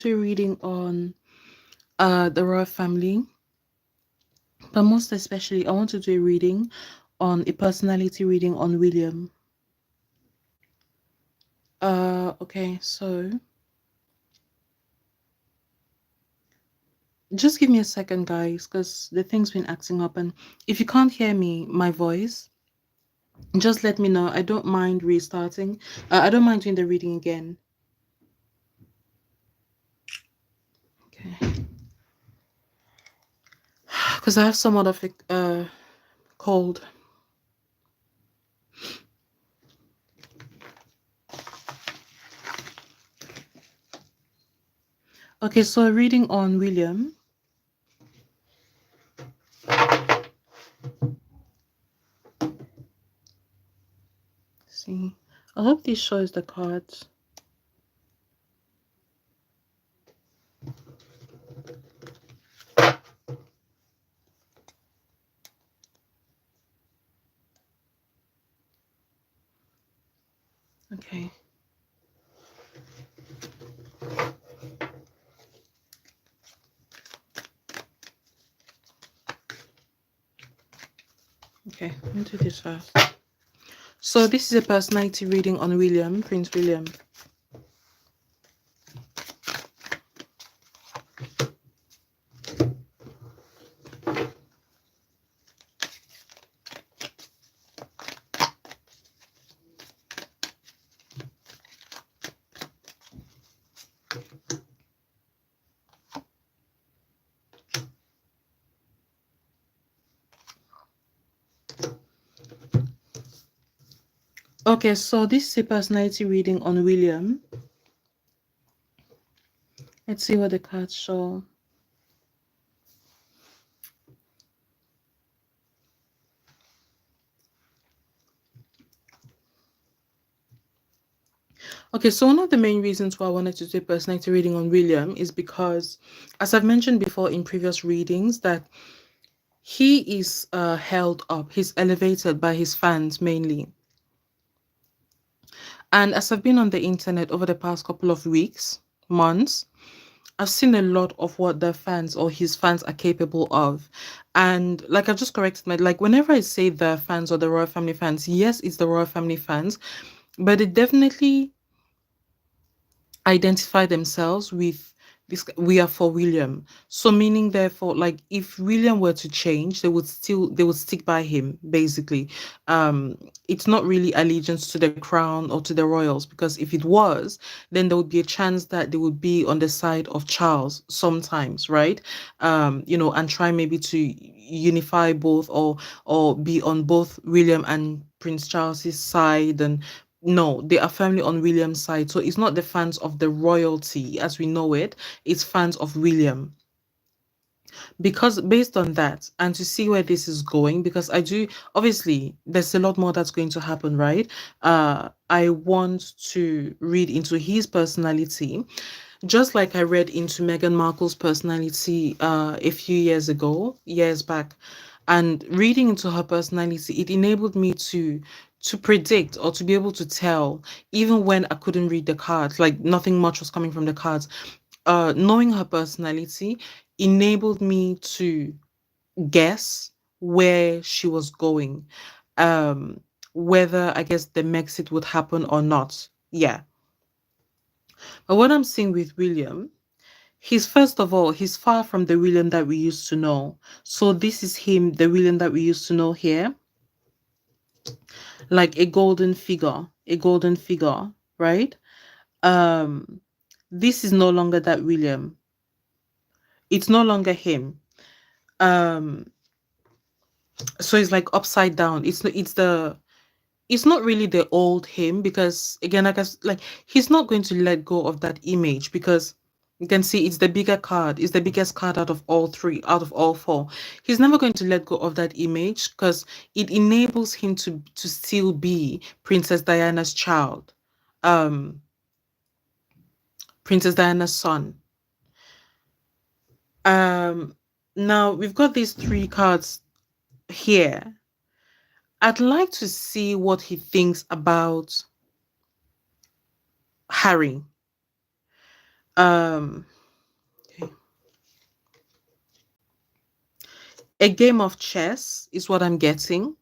do a reading on the royal family, but most especially I want to do a reading on a personality reading on William. Okay, so just give me a second, guys, because the thing's been acting up, and if you can't hear me, my voice, just let me know. I don't mind restarting. I don't mind doing the reading again. Okay, because I have somewhat of a cold. Okay, so a reading on William. See, I hope this shows the cards. Okay. Okay, let me do this first. So this is a personality reading on William, Prince William. Okay, so this is a personality reading on William. Let's see what the cards show. Okay, so one of the main reasons why I wanted to do a personality reading on William is because, as I've mentioned before in previous readings, that he is held up, he's elevated by his fans mainly. And as I've been on the internet over the past couple of weeks, months, I've seen a lot of what the fans or his fans are capable of. And like I've just corrected my, like whenever I say the fans or the royal family fans, yes, it's the royal family fans, but it definitely identify themselves with this. We are for William, so meaning therefore, like if William were to change, they would stick by him basically. It's not really allegiance to the crown or to the royals, because if it was, then there would be a chance that they would be on the side of Charles sometimes, right? And try maybe to unify both, or be on both William and Prince Charles's side. And no, they are firmly on William's side. So it's not the fans of the royalty as we know it, it's fans of William. Because based on that, and to see where this is going, because I do, obviously, there's a lot more that's going to happen, right? I want to read into his personality, just like I read into Meghan Markle's personality a few years back. And reading into her personality, it enabled me to predict, or to be able to tell, even when I couldn't read the cards, like nothing much was coming from the cards. Knowing her personality enabled me to guess where she was going, um, whether I guess the Brexit would happen or not. Yeah. But what I'm seeing with William, he's, first of all, he's far from the William that we used to know. So this is him, the William that we used to know here, like a golden figure, right? Um, this is no longer that William. It's no longer him. Um, so it's like upside down. It's not really the old him, because again, I guess, like, he's not going to let go of that image, because you can see it's the bigger card, it's the biggest card out of all three, out of all four. He's never going to let go of that image, because it enables him to still be Princess Diana's child, um Princess Diana's son. um Now we've got these three cards here. I'd like to see what he thinks about Harry. Um, okay. A game of chess is what I'm getting.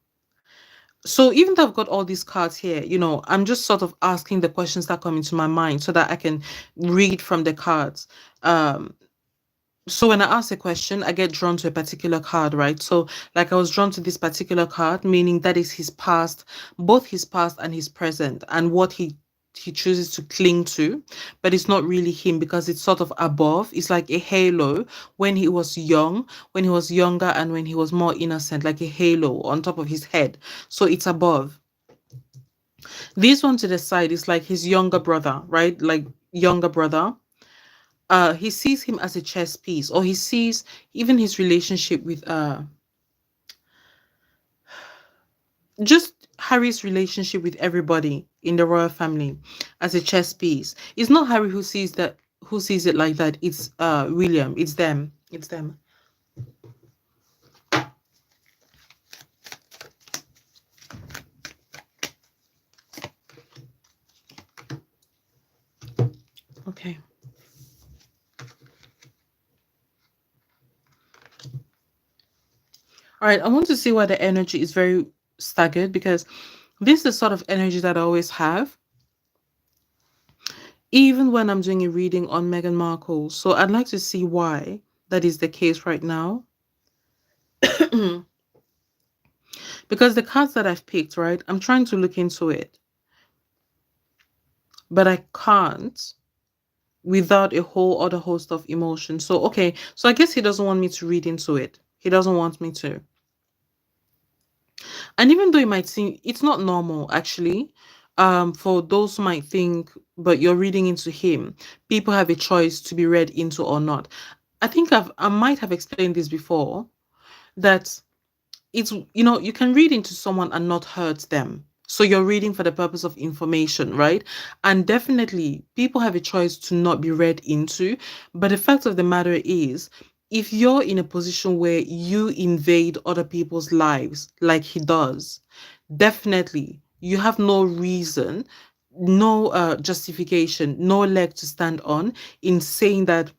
So even though I've got all these cards here, I'm just sort of asking the questions that come into my mind so that I can read from the cards. Um, so when I ask a question, I get drawn to a particular card, right? So like I was drawn to this particular card, meaning that is his past, both his past and his present, and what he chooses to cling to, but it's not really him because it's sort of above. It's like a halo when he was young, when he was younger, and when he was more innocent, like a halo on top of his head. So it's above. This one to the side is like his younger brother, right? Like younger brother. He sees him as a chess piece, or he sees even his relationship with just Harry's relationship with everybody in the royal family as a chess piece. It's not Harry who sees it like that. It's William. It's them. It's them. Okay. All right. I want to see why the energy is very staggered, because this is the sort of energy that I always have, even when I'm doing a reading on Meghan Markle. So I'd like to see why that is the case right now. Because the cards that I've picked, right, I'm trying to look into it, but I can't without a whole other host of emotions. So, okay, so I guess he doesn't want me to read into it. He doesn't want me to. And even though it might seem it's not normal, actually, for those who might think, but you're reading into him, people have a choice to be read into or not. I think I might have explained this before, that it's you can read into someone and not hurt them, so you're reading for the purpose of information, right? And definitely people have a choice to not be read into, but the fact of the matter is, if you're in a position where you invade other people's lives like he does, definitely you have no reason, no justification, no leg to stand on in saying that,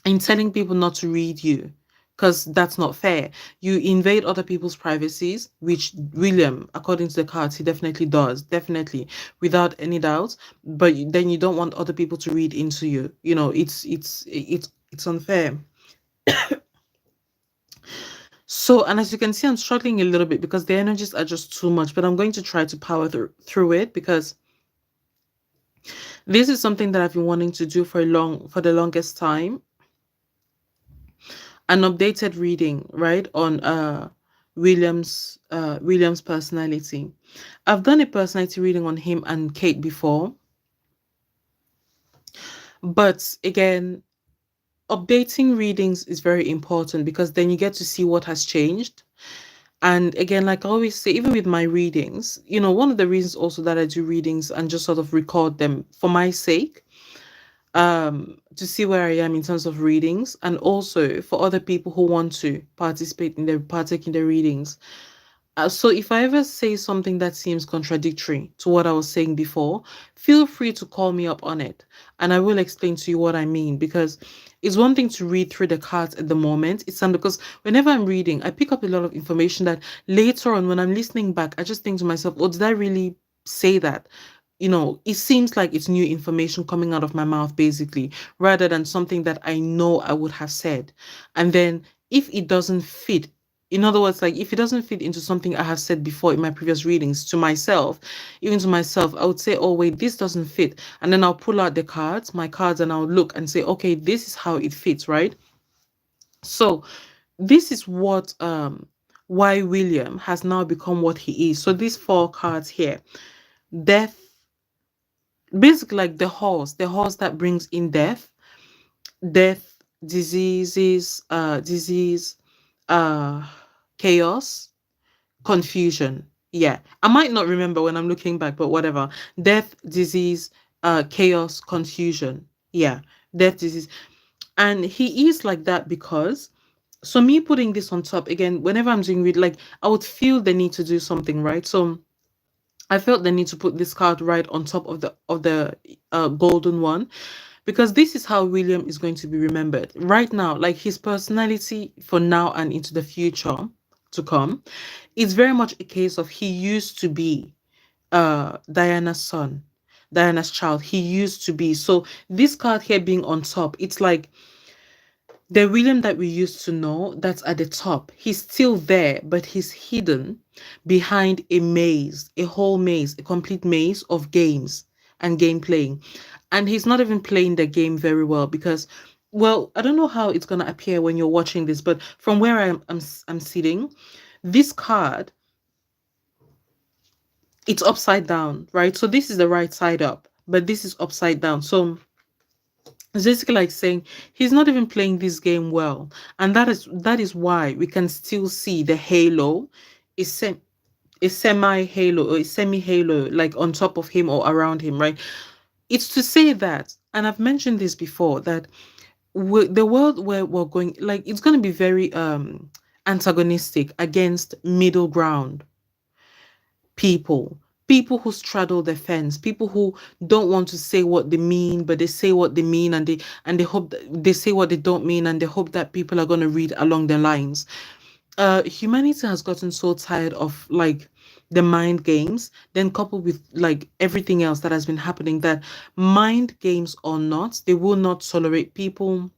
in telling people not to read you, because that's not fair. You invade other people's privacies, which William, according to the cards, he definitely does, definitely, without any doubt. But then you don't want other people to read into you. It's unfair. So, and as you can see, I'm struggling a little bit because the energies are just too much. But I'm going to try to power through it, because this is something that I've been wanting to do for the longest time. An updated reading, right, on William's personality. I've done a personality reading on him and Kate before, but again, updating readings is very important because then you get to see what has changed. And again, like I always say, even with my readings, one of the reasons also that I do readings and just sort of record them for my sake, to see where I am in terms of readings, and also for other people who want to partake in the readings. So if I ever say something that seems contradictory to what I was saying before, feel free to call me up on it, and I will explain to you what I mean. Because it's one thing to read through the cards at the moment. It's some because whenever I'm reading, I pick up a lot of information that later on, when I'm listening back, I just think to myself, "Oh, did I really say that?" It seems like it's new information coming out of my mouth, basically, rather than something that I know I would have said. And then if it doesn't fit, in other words, like if it doesn't fit into something I have said before in my previous readings to myself, even to myself, I would say, oh, wait, this doesn't fit. And then I'll pull out my cards, and I'll look and say, okay, this is how it fits, right? So this is why William has now become what he is. So these four cards here: death, basically like the horse that brings in death, disease, uh chaos, confusion. Yeah, I might not remember when I'm looking back, but whatever. Death, disease, chaos, confusion. Yeah, death, disease. And he is like that because, so me putting this on top again, whenever I'm doing read, like I would feel the need to do something, right? So I felt the need to put this card right on top of the golden one, because this is how William is going to be remembered right now. Like his personality for now and into the future to come, it's very much a case of he used to be Diana's son, Diana's child. He used to be. So this card here being on top, it's like the William that we used to know that's at the top. He's still there, but he's hidden behind a maze, a whole maze, a complete maze of games and game playing. And he's not even playing the game very well because, well, I don't know how it's gonna appear when you're watching this, but from where I'm sitting, this card, it's upside down, right? So this is the right side up, but this is upside down. So it's basically like saying he's not even playing this game well, and that is why we can still see the halo is a semi halo or a semi halo like on top of him or around him, right? It's to say that, and I've mentioned this before, that the world where we're going, like it's going to be very antagonistic against middle ground people, people who straddle the fence, people who don't want to say what they mean but they say what they mean, and they hope that they say what they don't mean, and they hope that people are going to read along the lines. Humanity has gotten so tired of like the mind games, then coupled with like everything else that has been happening, that mind games or not, they will not tolerate people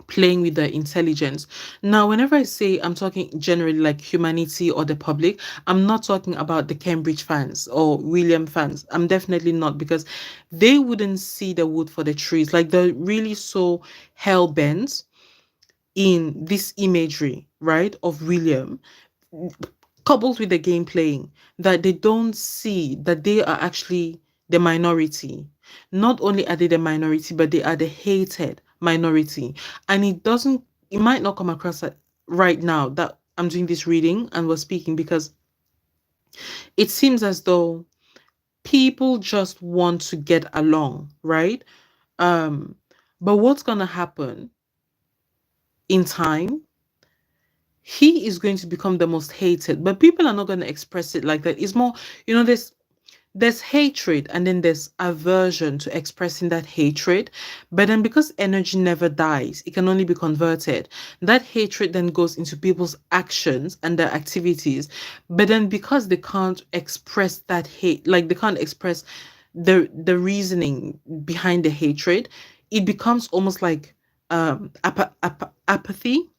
playing with their intelligence. Now, whenever I say I'm talking generally like humanity or the public, I'm not talking about the Cambridge fans or William fans. I'm definitely not, because they wouldn't see the wood for the trees. Like they're really so hell bent in this imagery, right, of William, coupled with the game playing, that they don't see that they are actually the minority. Not only are they the minority, but they are the hated minority. And it might not come across right now that I'm doing this reading and we're speaking, because it seems as though people just want to get along, right? Um, but what's gonna happen in time, he is going to become the most hated, but people are not going to express it like that. It's more, there's hatred, and then there's aversion to expressing that hatred. But then because energy never dies, it can only be converted. That hatred then goes into people's actions and their activities. But then because they can't express that hate, like they can't express the reasoning behind the hatred, it becomes almost like apathy.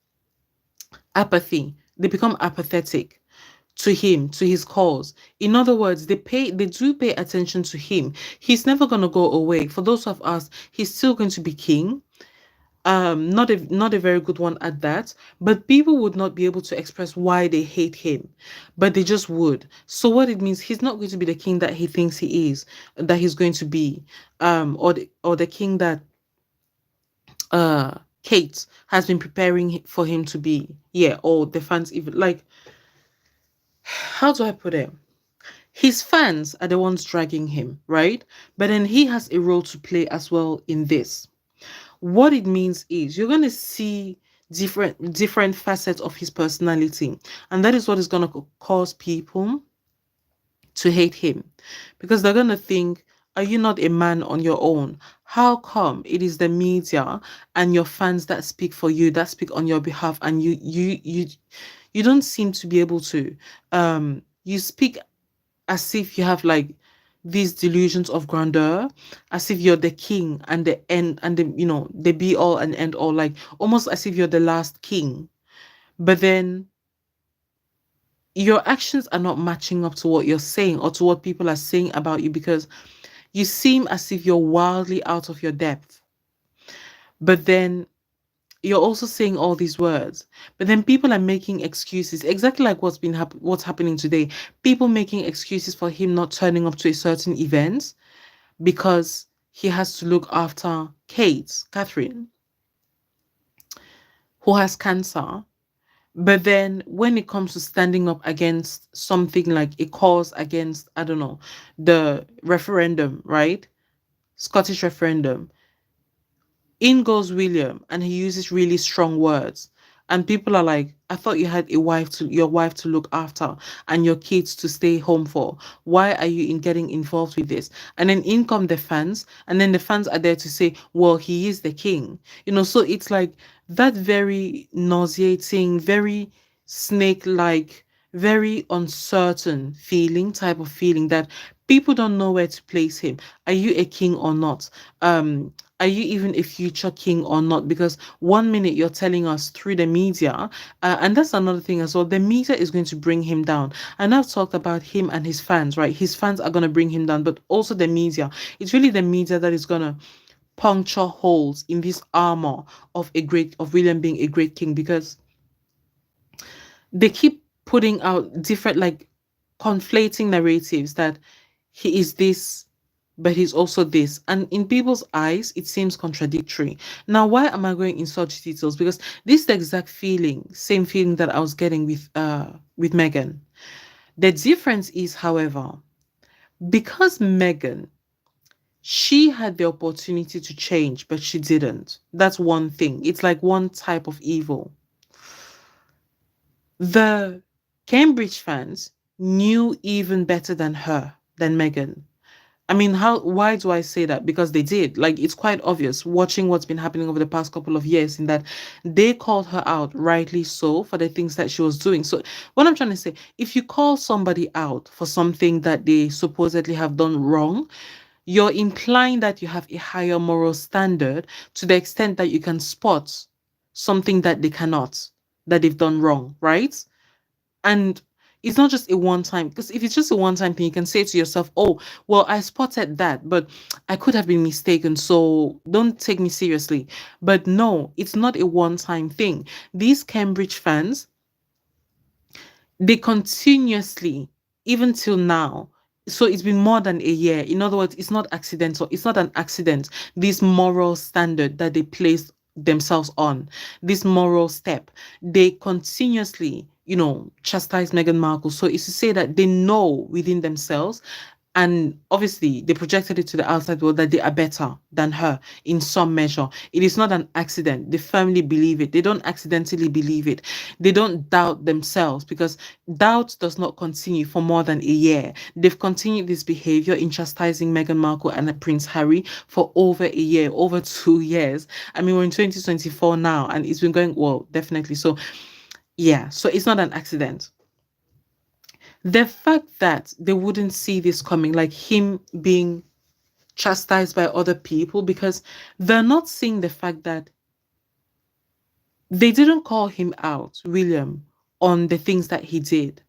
They become apathetic to him, to his cause. In other words, they do pay attention to him. He's never going to go away. For those of us, he's still going to be king. Not a very good one at that, but people would not be able to express why they hate him, but they just would. So what it means, he's not going to be the king that he thinks he is, that he's going to be, or the king that Kate has been preparing for him to be. Yeah, or the fans even like, how do I put it? His fans are the ones dragging him, right? But then he has a role to play as well in this. What it means is you're going to see different facets of his personality, and that is what is going to cause people to hate him, because they're going to think, are you not a man on your own? How come it is the media and your fans that speak for you, that speak on your behalf, and you don't seem to be able to you speak as if you have like these delusions of grandeur, as if you're the king and the end and the be all and end all, like almost as if you're the last king. But then your actions are not matching up to what you're saying or to what people are saying about you, because you seem as if you're wildly out of your depth. But then you're also saying all these words, but then people are making excuses, exactly like what's happening today. People making excuses for him not turning up to a certain event because he has to look after Catherine, who has cancer. But then when it comes to standing up against something like a cause against, I don't know, the referendum, right? Scottish referendum, in goes William and he uses really strong words. And people are like, I thought you had your wife to look after and your kids to stay home for. Why are you in getting involved with this? And then in come the fans, and then the fans are there to say, well, he is the king. So it's like that very nauseating, very snake-like, very uncertain feeling, type of feeling that people don't know where to place him. Are you a king or not? Are you even a future king or not? Because one minute you're telling us through the media, and that's another thing as well. The media is going to bring him down. And I've talked about him and his fans, right? His fans are going to bring him down, but also the media. It's really the media that is going to puncture holes in this armor of William being a great king, because they keep putting out different, like, conflating narratives that he is this, but he's also this. And in people's eyes, it seems contradictory. Now, why am I going in such details? Because this is the exact feeling, same feeling that I was getting with Megan. The difference is, however, because Megan, she had the opportunity to change, but she didn't. That's one thing. It's like one type of evil. The Cambridge fans knew even better than her, than Megan. I mean, why do I say that? Because they did. Like, it's quite obvious watching what's been happening over the past couple of years, in that they called her out, rightly so, for the things that she was doing. So what I'm trying to say, if you call somebody out for something that they supposedly have done wrong, you're implying that you have a higher moral standard, to the extent that you can spot something that they cannot, that they've done wrong, right? And it's not just a one time, because if it's just a one time thing, you can say to yourself, oh, well, I spotted that, but I could have been mistaken, so don't take me seriously. But no, it's not a one time thing. These Cambridge fans, they continuously, even till now, so it's been more than a year. In other words, it's not accidental, it's not an accident. This moral standard that they placed themselves on, this moral step, they continuously, chastise Meghan Markle. So it's to say that they know within themselves, and obviously they projected it to the outside world, that they are better than her in some measure. It is not an accident. They firmly believe it. They don't accidentally believe it. They don't doubt themselves, because doubt does not continue for more than a year. They've continued this behavior in chastising Meghan Markle and Prince Harry for over a year, over 2 years. I mean, we're in 2024 now, and it's been going well, definitely. So yeah, so it's not an accident. The fact that they wouldn't see this coming, like him being chastised by other people, because they're not seeing the fact that they didn't call him out, William, on the things that he did.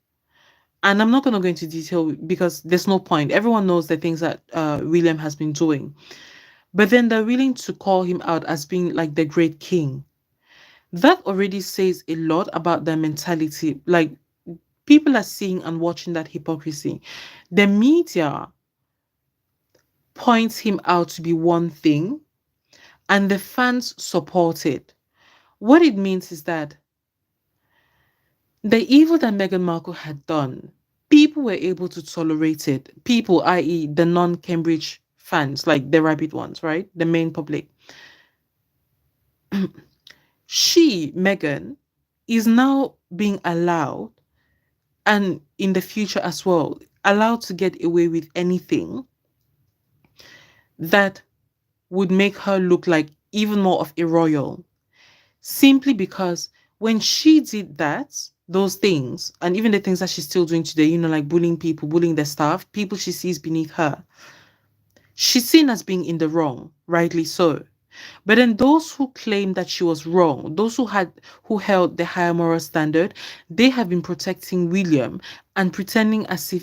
And I'm not going to go into detail, because there's no point. Everyone knows the things that William has been doing. But then they're willing to call him out as being like the great king. That already says a lot about their mentality. Like, people are seeing and watching that hypocrisy. The media points him out to be one thing, and the fans support it. What it means is that the evil that Meghan Markle had done, people were able to tolerate it. People, i.e., the non Cambridge fans, like the rabid ones, right? The main public. She, Meghan, is now being allowed, and in the future as well, allowed to get away with anything that would make her look like even more of a royal, simply because when she did those things, and even the things that she's still doing today, like bullying people, bullying the staff, people she sees beneath her, she's seen as being in the wrong, rightly so. But then those who claim that she was wrong, those who held the higher moral standard, they have been protecting William and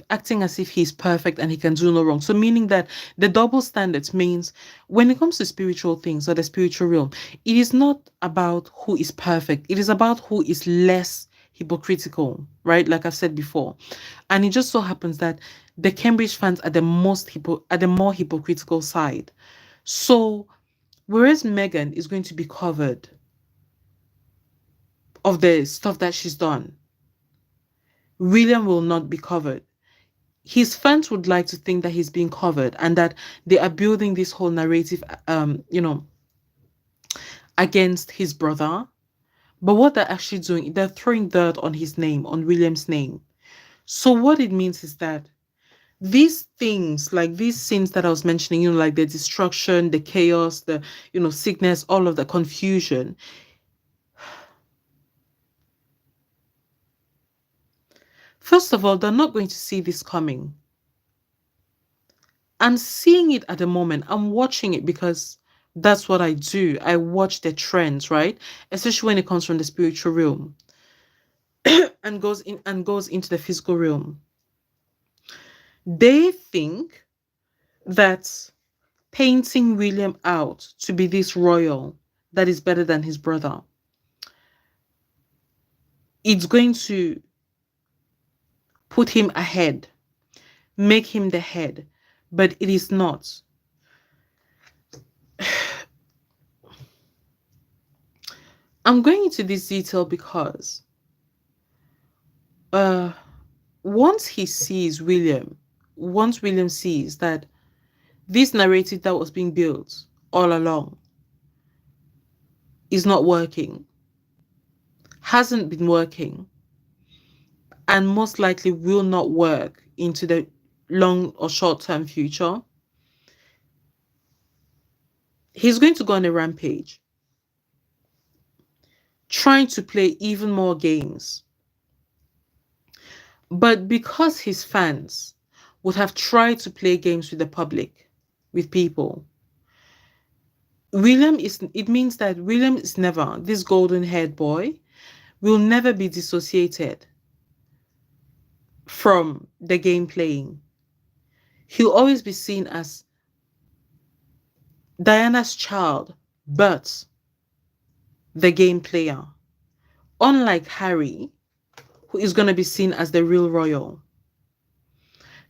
acting as if he's perfect and he can do no wrong. So meaning that the double standards means, when it comes to spiritual things or the spiritual realm, it is not about who is perfect. It is about who is less hypocritical, right? Like I've said before. And it just so happens that the Cambridge fans are the more hypocritical side. So whereas Meghan is going to be covered of the stuff that she's done, William will not be covered. His fans would like to think that he's being covered, and that they are building this whole narrative, against his brother. But what they're actually doing, they're throwing dirt on his name, on William's name. So what it means is that these things, like these sins that I was mentioning, like the destruction, the chaos, the, sickness, all of the confusion. First of all, they're not going to see this coming. I'm seeing it at the moment. I'm watching it because that's what I do. I watch the trends, right? Especially when it comes from the spiritual realm and goes into the physical realm. They think that painting William out to be this royal that is better than his brother, it's going to put him ahead, make him the head, but it is not. I'm going into this detail because uh once William sees that this narrative that was being built all along is not working, hasn't been working, and most likely will not work into the long or short term future, he's going to go on a rampage, trying to play even more games. But because his fans would have tried to play games with the public, with people, it means that William is never, this golden haired boy, will never be dissociated from the game playing. He'll always be seen as Diana's child, but the game player. Unlike Harry, who is going to be seen as the real royal.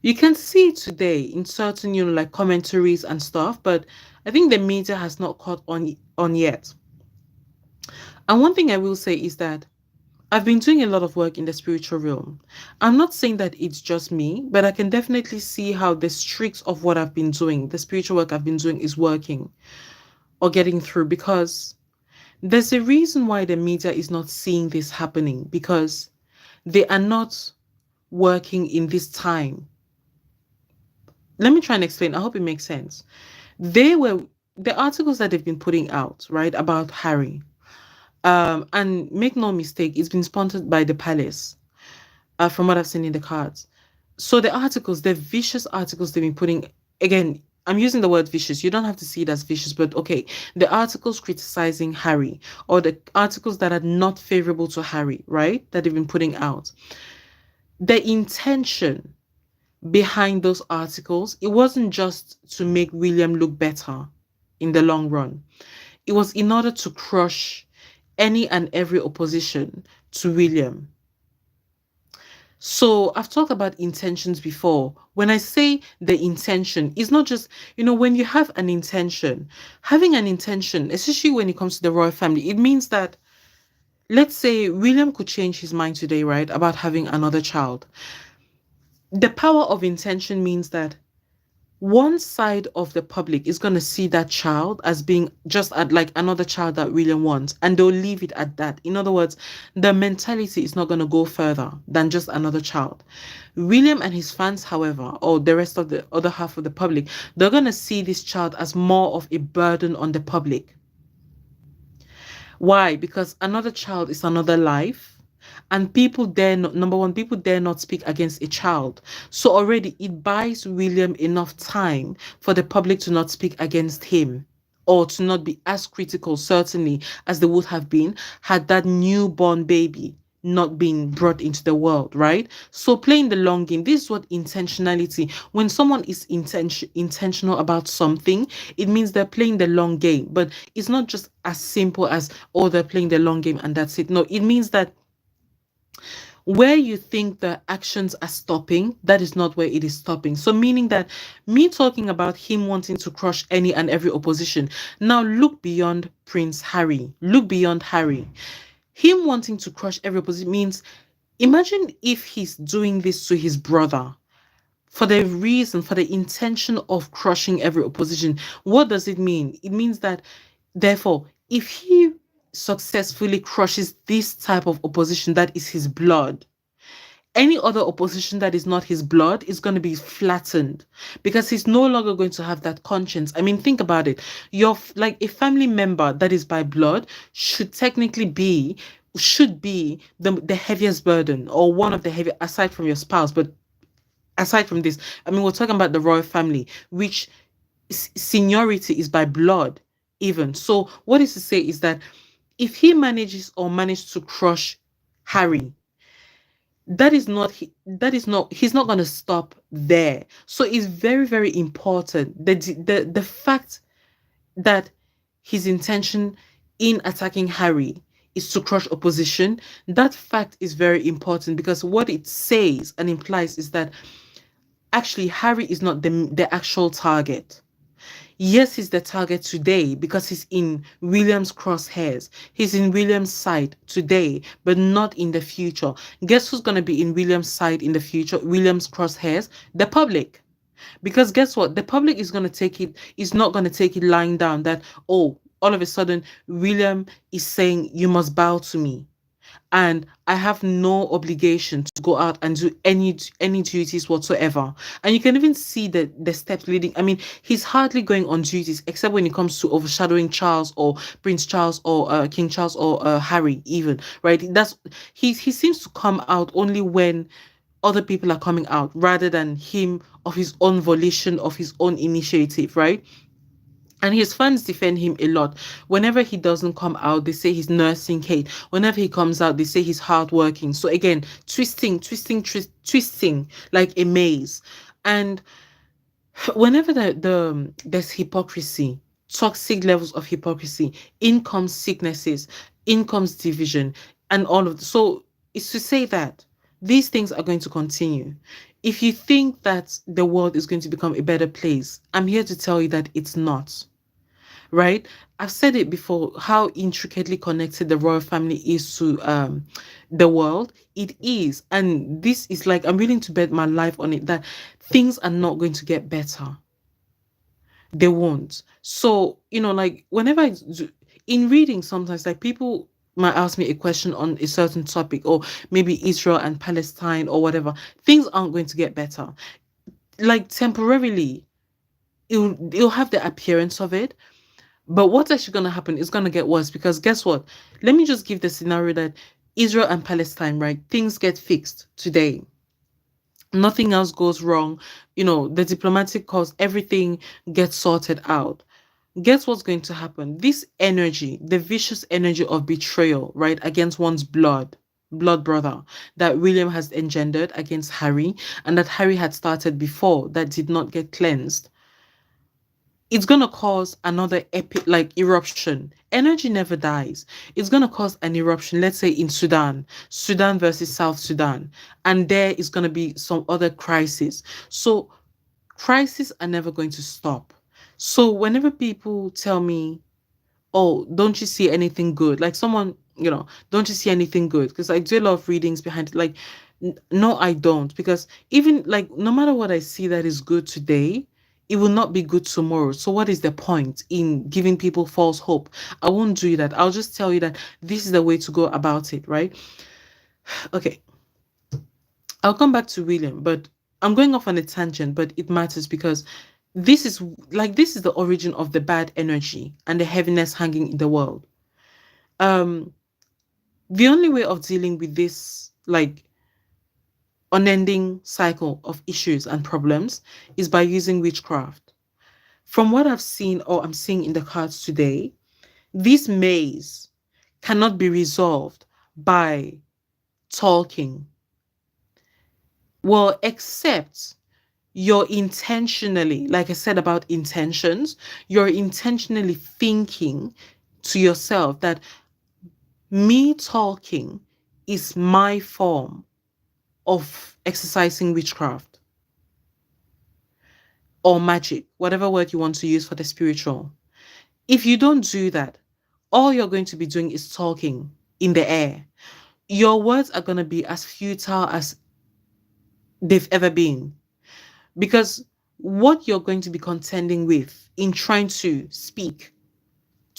You can see today in certain, like commentaries and stuff, but I think the media has not caught on yet. And one thing I will say is that I've been doing a lot of work in the spiritual realm. I'm not saying that it's just me, but I can definitely see how the streaks of what I've been doing, the spiritual work I've been doing, is working or getting through, because there's a reason why the media is not seeing this happening, because they are not working in this time. Let me try and explain. I hope it makes sense. The articles that they've been putting out, right, about Harry. And make no mistake, it's been sponsored by the palace, from what I've seen in the cards. So the articles, the vicious articles they've been putting, again, I'm using the word vicious. You don't have to see it as vicious, but okay, the articles criticizing Harry, or the articles that are not favorable to Harry, right, that they've been putting out. The intention behind those articles, it wasn't just to make William look better in the long run. It was in order to crush any and every opposition to William. So I've talked about intentions before. When I say the intention, it's not just, when you have an intention, having an intention, especially when it comes to the royal family, it means that, let's say William could change his mind today, right, about having another child. The power of intention means that one side of the public is going to see that child as being just like another child that William wants, and they'll leave it at that. In other words, the mentality is not going to go further than just another child. William and his fans, however, or the rest of the other half of the public, they're going to see this child as more of a burden on the public. Why? Because another child is another life. And people dare not, number one, people dare not speak against a child. So already it buys William enough time for the public to not speak against him, or to not be as critical, certainly, as they would have been had that newborn baby not been brought into the world, right? So playing the long game, this is what intentionality, when someone is intentional about something, it means they're playing the long game. But it's not just as simple as, oh, they're playing the long game and that's it. No, it means that where you think the actions are stopping, that is not where it is stopping. So meaning that me talking about him wanting to crush any and every opposition, now look beyond Prince Harry. Look beyond Harry. Him wanting to crush every opposition means, imagine if he's doing this to his brother for the reason, for the intention of crushing every opposition. What does it mean? It means that, therefore, if he successfully crushes this type of opposition that is his blood, any other opposition that is not his blood is going to be flattened because he's no longer going to have that conscience. I mean, think about it. Like a family member that is by blood should technically be should be the heaviest burden or one of the heavy aside from your spouse. But aside from this, I mean, we're talking about the royal family, which seniority is by blood even. So what is to say is that if he manages or managed to crush Harry, that is not he's not going to stop there. So it's very, very important that the fact that his intention in attacking Harry is to crush opposition. That fact is very important because what it says and implies is that actually Harry is not the actual target. Yes, he's the target today because he's in William's crosshairs. He's in William's side today, but not in the future. Guess who's going to be in William's side in the future? William's crosshairs? The public. Because guess what? The public is going to take it, is not going to take it lying down that, oh, all of a sudden, William is saying, you must bow to me, and I have no obligation to go out and do any duties whatsoever. And you can even see the steps leading. I mean, he's hardly going on duties except when it comes to overshadowing Charles or Prince Charles or King Charles or Harry, even right. That's he seems to come out only when other people are coming out rather than him of his own volition, of his own initiative, right? And his fans defend him a lot. Whenever he doesn't come out, they say he's nursing Kate. Whenever he comes out, they say he's hardworking. So again, twisting like a maze. And whenever there's hypocrisy, toxic levels of hypocrisy, income sicknesses, incomes division, and all of so it's to say that these things are going to continue. If you think that the world is going to become a better place, I'm here to tell you that it's not. Right? I've said it before how intricately connected the royal family is to the world. It is. And this is like, I'm willing to bet my life on it that things are not going to get better. They won't. So, like whenever in reading, sometimes like people might ask me a question on a certain topic or maybe Israel and Palestine or whatever, things aren't going to get better. Like temporarily, it'll have the appearance of it, but what's actually going to happen is going to get worse because guess what? Let me just give the scenario that Israel and Palestine, right? Things get fixed today. Nothing else goes wrong. The diplomatic cause, everything gets sorted out. Guess what's going to happen? This energy, the vicious energy of betrayal, right, against one's blood brother that William has engendered against Harry and that Harry had started before that did not get cleansed, it's going to cause another epic like eruption. Energy never dies. It's going to cause an eruption, let's say in Sudan versus South Sudan, and there is going to be some other crisis. So crises are never going to stop. So whenever people tell me, oh, don't you see anything good, like someone, don't you see anything good, because I do a lot of readings behind it, like no, I don't, because even like no matter what I see that is good today, it will not be good tomorrow. So what is the point in giving people false hope? I won't do that. I'll just tell you that this is the way to go about it, right? Okay, I'll come back to William, but I'm going off on a tangent, but it matters because this is the origin of the bad energy and the heaviness hanging in the world. um the only way of dealing with this like unending cycle of issues and problems is by using witchcraft. From what I've seen or I'm seeing in the cards today, this maze cannot be resolved by talking. Well, except you're intentionally, like I said about intentions, you're intentionally thinking to yourself that me talking is my form of exercising witchcraft or magic, whatever word you want to use for the spiritual. If you don't do that, all you're going to be doing is talking in the air. Your words are going to be as futile as they've ever been because what you're going to be contending with in trying to speak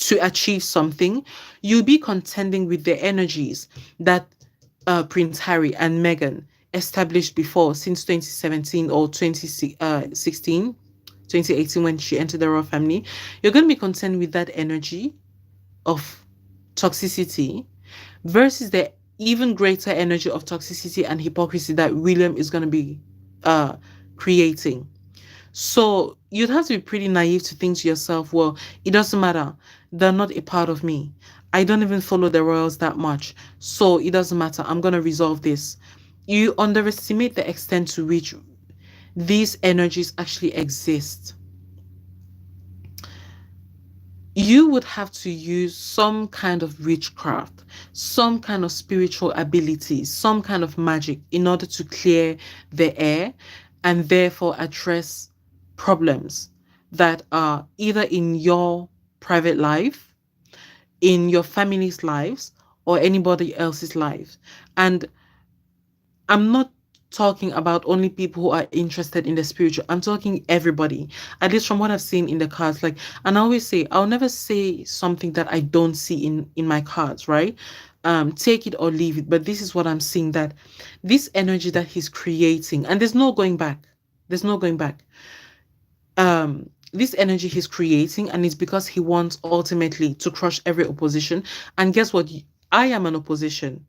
to achieve something, you'll be contending with the energies that Prince Harry and Meghan established before since 2017 or 2016, 2018 when she entered the royal family. You're going to be contending with that energy of toxicity versus the even greater energy of toxicity and hypocrisy that William is going to be uh, creating. So you'd have to be pretty naive to think to yourself, well, it doesn't matter. They're not a part of me. I don't even follow the royals that much. So it doesn't matter. I'm going to resolve this. You underestimate the extent to which these energies actually exist. You would have to use some kind of witchcraft, some kind of spiritual ability, some kind of magic in order to clear the air and therefore address problems that are either in your private life, in your family's lives, or anybody else's life. And I'm not talking about only people who are interested in the spiritual. I'm talking everybody. At least from what I've seen in the cards. Like, and I always say, I'll never say something that I don't see in my cards, right? Take it or leave it. But this is what I'm seeing, that this energy that he's creating, and there's no going back. There's no going back. This energy he's creating, and it's because he wants ultimately to crush every opposition. And guess what? I am an opposition.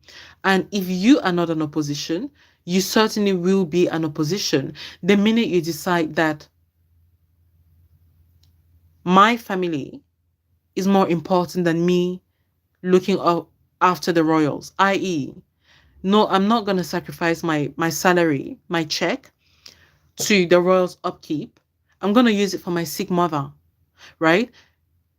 And if you are not an opposition, you certainly will be an opposition the minute you decide that my family is more important than me looking up after the royals, i.e., no, I'm not going to sacrifice my salary, my check, to the royals' upkeep. I'm going to use it for my sick mother, right?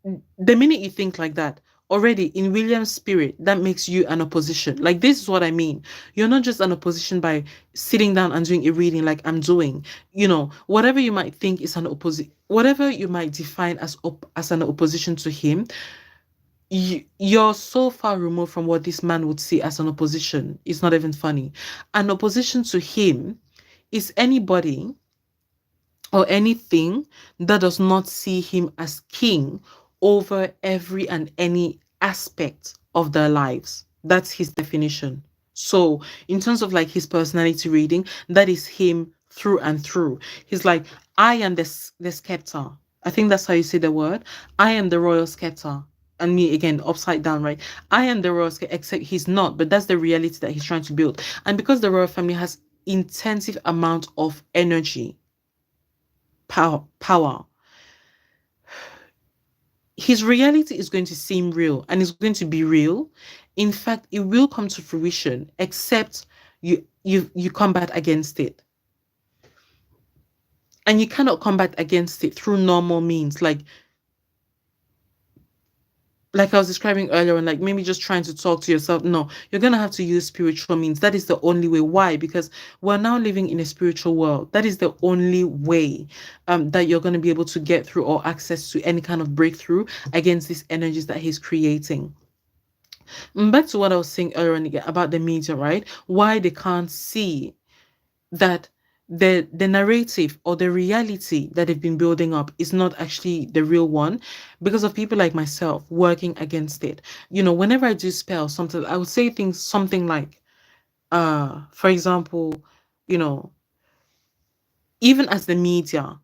The minute you think like that, already in William's spirit, that makes you an opposition. Like, this is what I mean. You're not just an opposition by sitting down and doing a reading like I'm doing. You know, whatever you might think is an opposite, whatever you might define as an opposition to him, you're so far removed from what this man would see as an opposition. It's not even funny. An opposition to him is anybody or anything that does not see him as king over every and any aspect of their lives. That's his definition. So, in terms of like his personality reading, that is him through and through. He's like, I am the scepter. I think that's how you say the word. I am the royal scepter. And me again, upside down, right? I am the royal scepter, except he's not, but that's the reality that he's trying to build. And because the royal family has intensive amount of energy, power, his reality is going to seem real and is going to be real. In fact, it will come to fruition, except you combat against it. And you cannot combat against it through normal means, like I was describing earlier, and like maybe just trying to talk to yourself. No, you're gonna have to use spiritual means. That is the only way. Why? Because we're now living in a spiritual world. That is the only way that you're gonna be able to get through or access to any kind of breakthrough against these energies that he's creating. Back to what I was saying earlier on again about the media, right? Why they can't see that the narrative or the reality that they've been building up is not actually the real one, because of people like myself working against it. You know, whenever I do spells, sometimes I would say things something like, for example, you know, even as the media,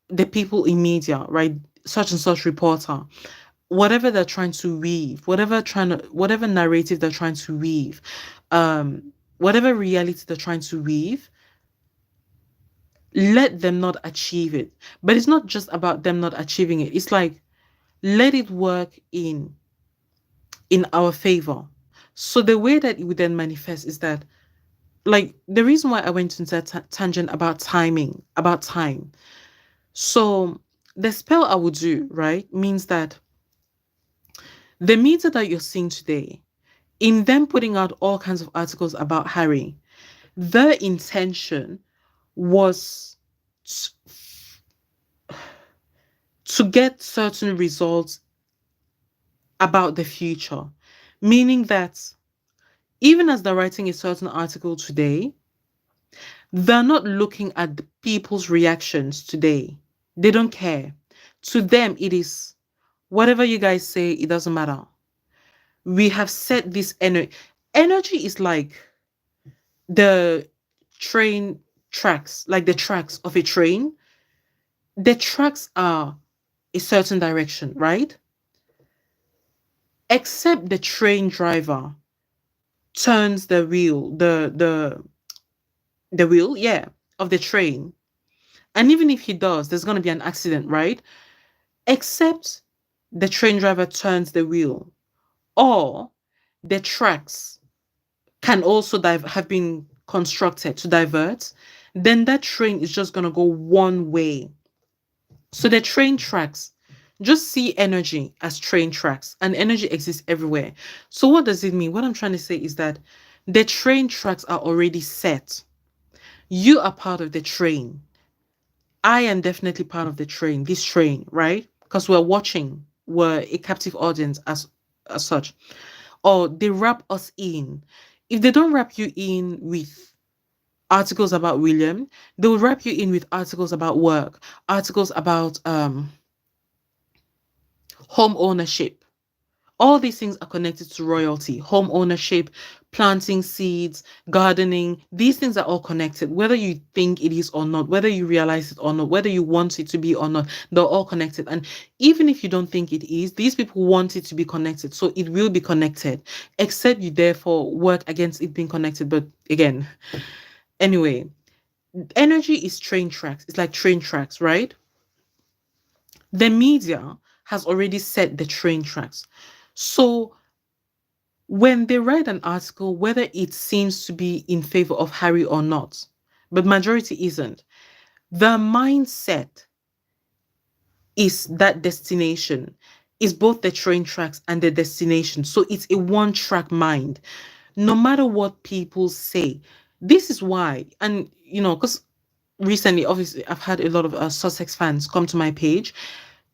the people in media, right, such and such reporter, whatever they're trying to weave, whatever narrative they're trying to weave, whatever reality they're trying to weave, let them not achieve it. But it's not just about them not achieving it. It's like, let it work in our favor. So the way that it would then manifest is that, like, the reason why I went into that tangent about timing, about time. So the spell I would do, right, means that the media that you're seeing today, in them putting out all kinds of articles about Harry, their intention was to get certain results about the future. Meaning that even as they're writing a certain article today, they're not looking at the people's reactions today. They don't care. To them, it is, Whatever you guys say, it doesn't matter. We have set this energy. Energy is like the train tracks, like the tracks of a train. The tracks are a certain direction, right? Except the train driver turns the wheel, the wheel, yeah, of the train. And even if he does, there's going to be an accident, right? Except the train driver turns the wheel, or the tracks can also have been constructed to divert, then that train is just going to go one way. So the train tracks, just see energy as train tracks, and energy exists everywhere. So what does it mean? What I'm trying to say is that the train tracks are already set. You are part of the train. I am definitely part of the train, this train, right? Because we're watching, we're a captive audience as such. Or they wrap us in. If they don't wrap you in with articles about William, they will wrap you in with articles about work, articles about home ownership. All these things are connected to royalty, home ownership, planting seeds, gardening. These things are all connected, whether you think it is or not, whether you realize it or not, whether you want it to be or not, they're all connected. And even if you don't think it is, these people want it to be connected. So it will be connected, except you therefore work against it being connected. But again, anyway, energy is train tracks. It's like train tracks, right? The media has already set the train tracks. So when they write an article, whether it seems to be in favor of Harry or not, but majority isn't, the mindset is that destination, is both the train tracks and the destination. So it's a one track mind. No matter what people say, this is why, and because recently, obviously, I've had a lot of Sussex fans come to my page.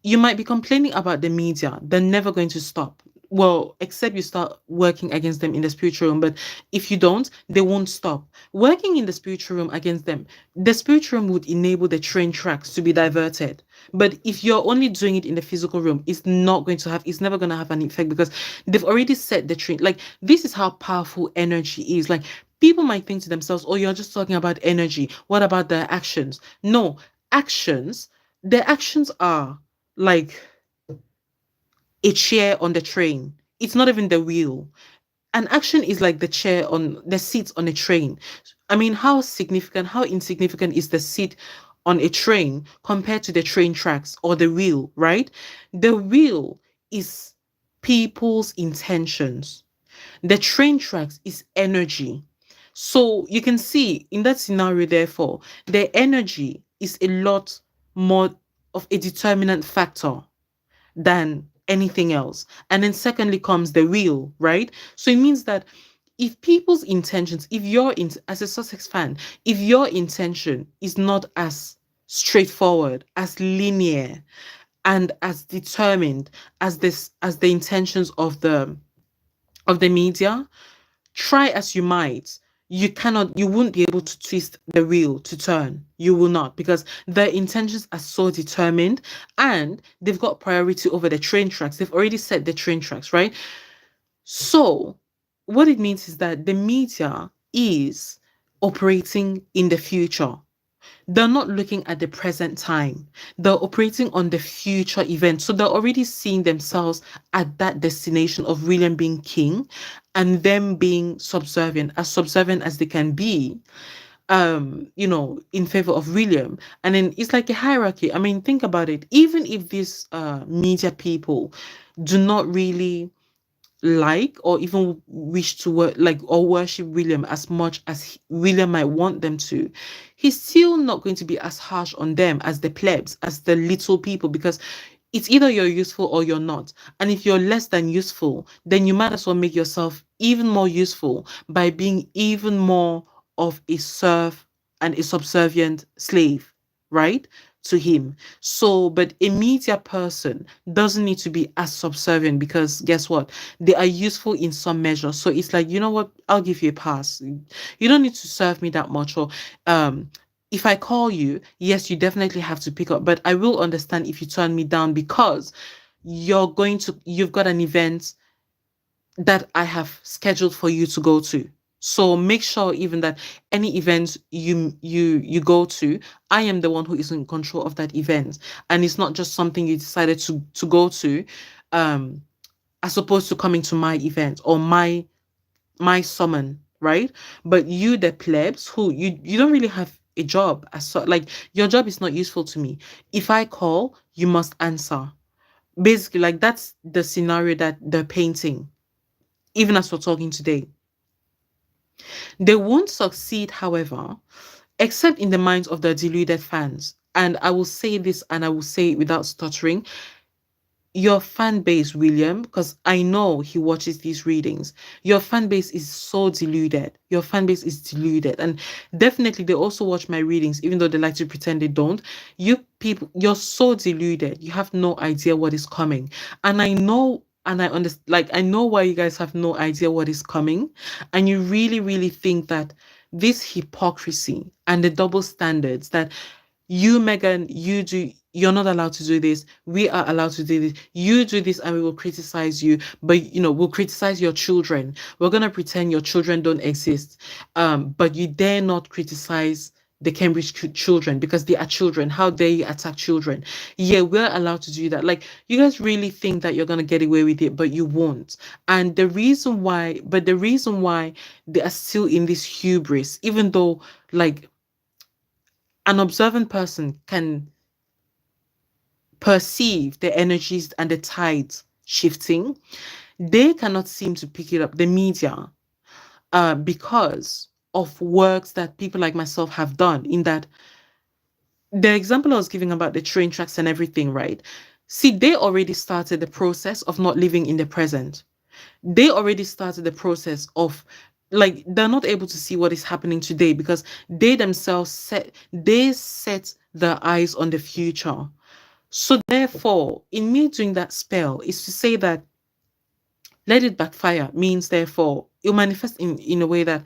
You might be complaining about the media. They're never going to stop. Well, except you start working against them in the spiritual realm. But if you don't, they won't stop. Working in the spiritual realm against them, the spiritual realm would enable the train tracks to be diverted. But if you're only doing it in the physical realm, it's never going to have an effect because they've already set the train. Like, this is how powerful energy is. Like, people might think to themselves, oh, you're just talking about energy. What about the actions? No, the actions are like a chair on the train. It's not even the wheel. An action is like the chair on the seat on a train. I mean, how insignificant is the seat on a train compared to the train tracks or the wheel, right? The wheel is people's intentions. The train tracks is energy. So you can see in that scenario, therefore, the energy is a lot more of a determinant factor than anything else. And then secondly comes the will, right? So it means that if people's intentions, as a Sussex fan, if your intention is not as straightforward, as linear, and as determined as the intentions of the media, try as you might, you won't be able to twist the wheel to turn. You will not, because their intentions are so determined and they've got priority over the train tracks. They've already set the train tracks, right? So what it means is that the media is operating in the future. They're not looking at the present time. They're operating on the future event. So they're already seeing themselves at that destination of William being king and them being subservient as they can be, in favor of William. And then it's like a hierarchy. I mean, think about it. Even if these media people do not really like or even wish to worship William as much as William might want them to, he's still not going to be as harsh on them as the plebs, as the little people, because it's either you're useful or you're not. And if you're less than useful, then you might as well make yourself even more useful by being even more of a serf and a subservient slave, right? To him. So, but a media person doesn't need to be as subservient because guess what? They are useful in some measure. So it's like, you know what? I'll give you a pass. You don't need to serve me that much. Or if I call you, yes, you definitely have to pick up, but I will understand if you turn me down because you've got an event that I have scheduled for you to go to. So make sure even that any event you go to, I am the one who is in control of that event, and it's not just something you decided to go to, um, as opposed to coming to my event or my summon, right? But you, the plebs, who you don't really have a job as so, like your job is not useful to me. If I call, you must answer. Basically, like that's the scenario that they're painting even as we're talking today. They won't succeed, however, except in the minds of the deluded fans. And I will say this and I will say it without stuttering. Your fan base, William, because I know he watches these readings, your fan base is so deluded. Your fan base is deluded. And definitely they also watch my readings, even though they like to pretend they don't. You people, you're so deluded. You have no idea what is coming. And I know and I understand, like, I know why you guys have no idea what is coming. And you really, really think that this hypocrisy and the double standards that you, Megan, you're not allowed to do this. We are allowed to do this. You do this and we will criticize you, but we'll criticize your children. We're gonna pretend your children don't exist. But you dare not criticize the Cambridge children because they are children. How dare you attack children? Yeah, we're allowed to do that. Like, you guys really think that you're gonna get away with it, but you won't. And the reason why they are still in this hubris, even though, like, an observant person can perceive the energies and the tides shifting, they cannot seem to pick it up, the media, because of works that people like myself have done. In that, the example I was giving about the train tracks and everything, right? See, they already started the process of not living in the present. They already started the process of, like, they're not able to see what is happening today because they themselves set their eyes on the future. So therefore, in me doing that spell is to say that let it backfire means therefore it'll manifest in a way that,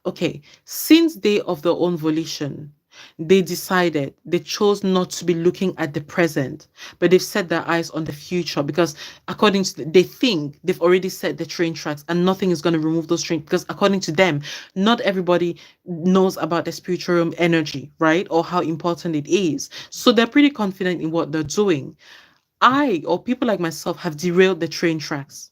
okay, since they of their own volition, they chose not to be looking at the present, but they've set their eyes on the future because according to they think they've already set the train tracks and nothing is going to remove those trains because according to them, not everybody knows about the spiritual realm energy, right? Or how important it is. So they're pretty confident in what they're doing. I, or people like myself, have derailed the train tracks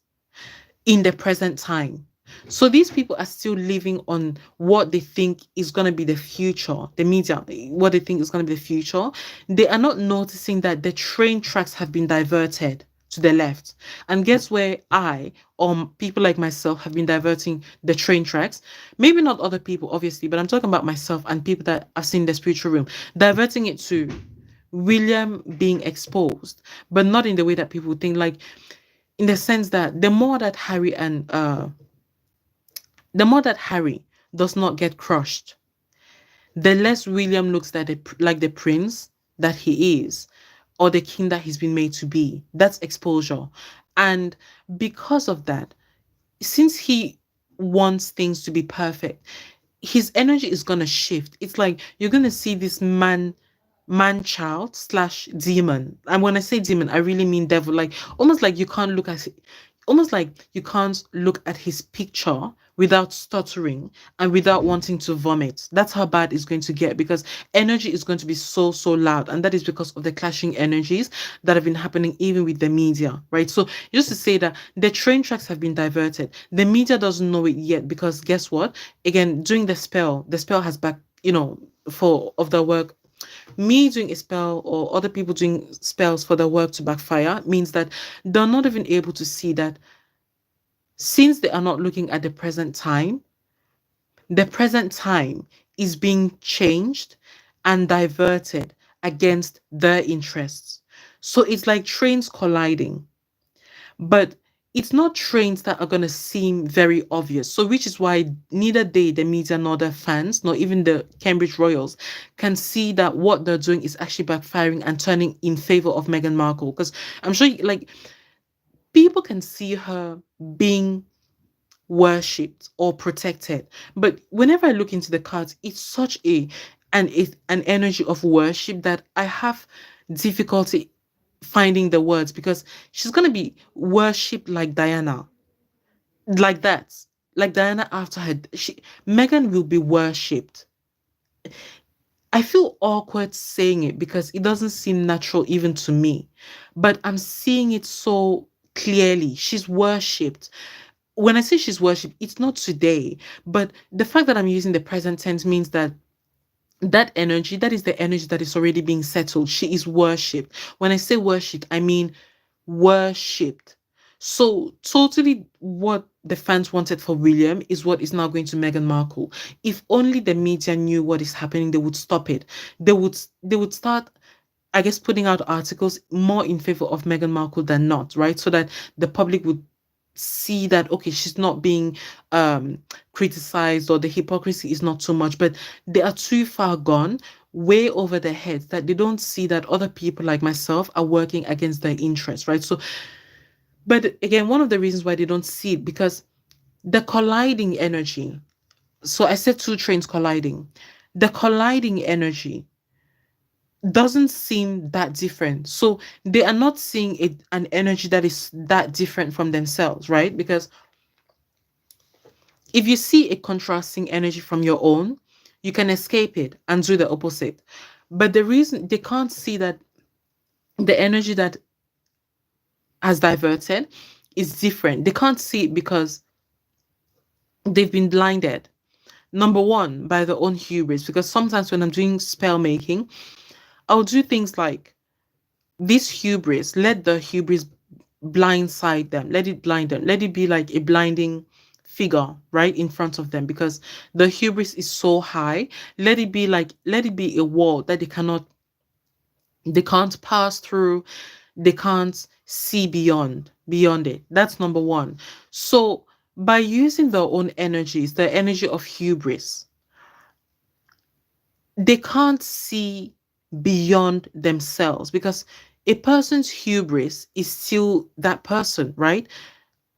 in the present time. So these people are still living on what they think is going to be the future, the media, what they think is going to be the future. They are not noticing that the train tracks have been diverted to the left. And guess where I, or people like myself, have been diverting the train tracks? Maybe not other people, obviously, but I'm talking about myself and people that are seeing the spiritual realm, diverting it to William being exposed, but not in the way that people think. Like, in the sense that the more that Harry does not get crushed, the less William looks like the prince that he is, or the king that he's been made to be. That's exposure. And because of that, since he wants things to be perfect, his energy is gonna shift. It's like you're gonna see this man child slash demon. And when I say demon, I really mean devil. Like, almost like you can't look at almost like you can't look at his picture without stuttering and without wanting to vomit. That's how bad it's going to get because energy is going to be so, so loud. And that is because of the clashing energies that have been happening even with the media, right? So just to say that the train tracks have been diverted. The media doesn't know it yet because guess what? Again, doing the spell has back, for of the work, me doing a spell or other people doing spells for the work to backfire means that they're not even able to see that since they are not looking at the present time is being changed and diverted against their interests. So it's like trains colliding, but it's not trains that are going to seem very obvious. So, which is why neither they, the media, nor the fans, nor even the Cambridge Royals can see that what they're doing is actually backfiring and turning in favor of Meghan Markle. Because I'm sure, like, people can see her being worshipped or protected. But whenever I look into the cards, it's such an energy of worship that I have difficulty finding the words, because she's gonna be worshipped like Diana, like that, like Diana after her. Megan will be worshipped. I feel awkward saying it because it doesn't seem natural even to me, but I'm seeing it so clearly. She's worshipped. When I say she's worshipped, it's not today, but the fact that I'm using the present tense means that that energy, that is the energy that is already being settled. She is worshipped. When I say worshipped, I mean worshipped. So totally what the fans wanted for William is what is now going to Meghan Markle. If only the media knew what is happening, they would stop it. They would start, I guess, putting out articles more in favor of Meghan Markle than not, right? So that the public would see that okay, she's not being criticized, or the hypocrisy is not too much, but they are too far gone, way over their heads, that they don't see that other people like myself are working against their interests, right? So, but again, one of the reasons why they don't see it, because the colliding energy, so I said two trains colliding, the colliding energy doesn't seem that different. So they are not seeing an energy that is that different from themselves, right? Because if you see a contrasting energy from your own, you can escape it and do the opposite. But the reason they can't see that the energy that has diverted is different, they can't see it because they've been blinded. Number one, by their own hubris. Because sometimes when I'm doing spell making, I'll do things like this hubris, let the hubris blindside them, let it blind them, let it be like a blinding figure right in front of them, because the hubris is so high. Let it be a wall that they can't pass through, they can't see beyond it. That's number one. So by using their own energies, the energy of hubris, they can't see beyond themselves, because a person's hubris is still that person, right?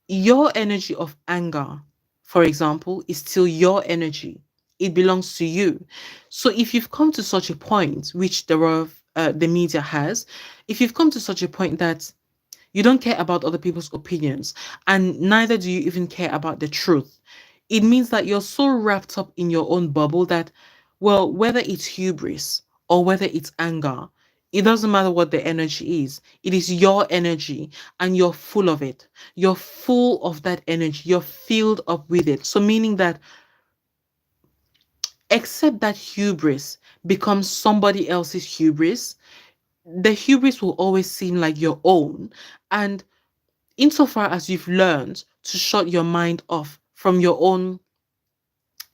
Your energy of anger, for example, is still your energy. It belongs to you. So if you've come to such a point, which the media has, if you've come to such a point that you don't care about other people's opinions, and neither do you even care about the truth, it means that you're so wrapped up in your own bubble that, well, whether it's hubris or whether it's anger, it doesn't matter what the energy is. It is your energy and you're full of it. You're full of that energy. You're filled up with it. So, meaning that except that hubris becomes somebody else's hubris, the hubris will always seem like your own. And insofar as you've learned to shut your mind off from your own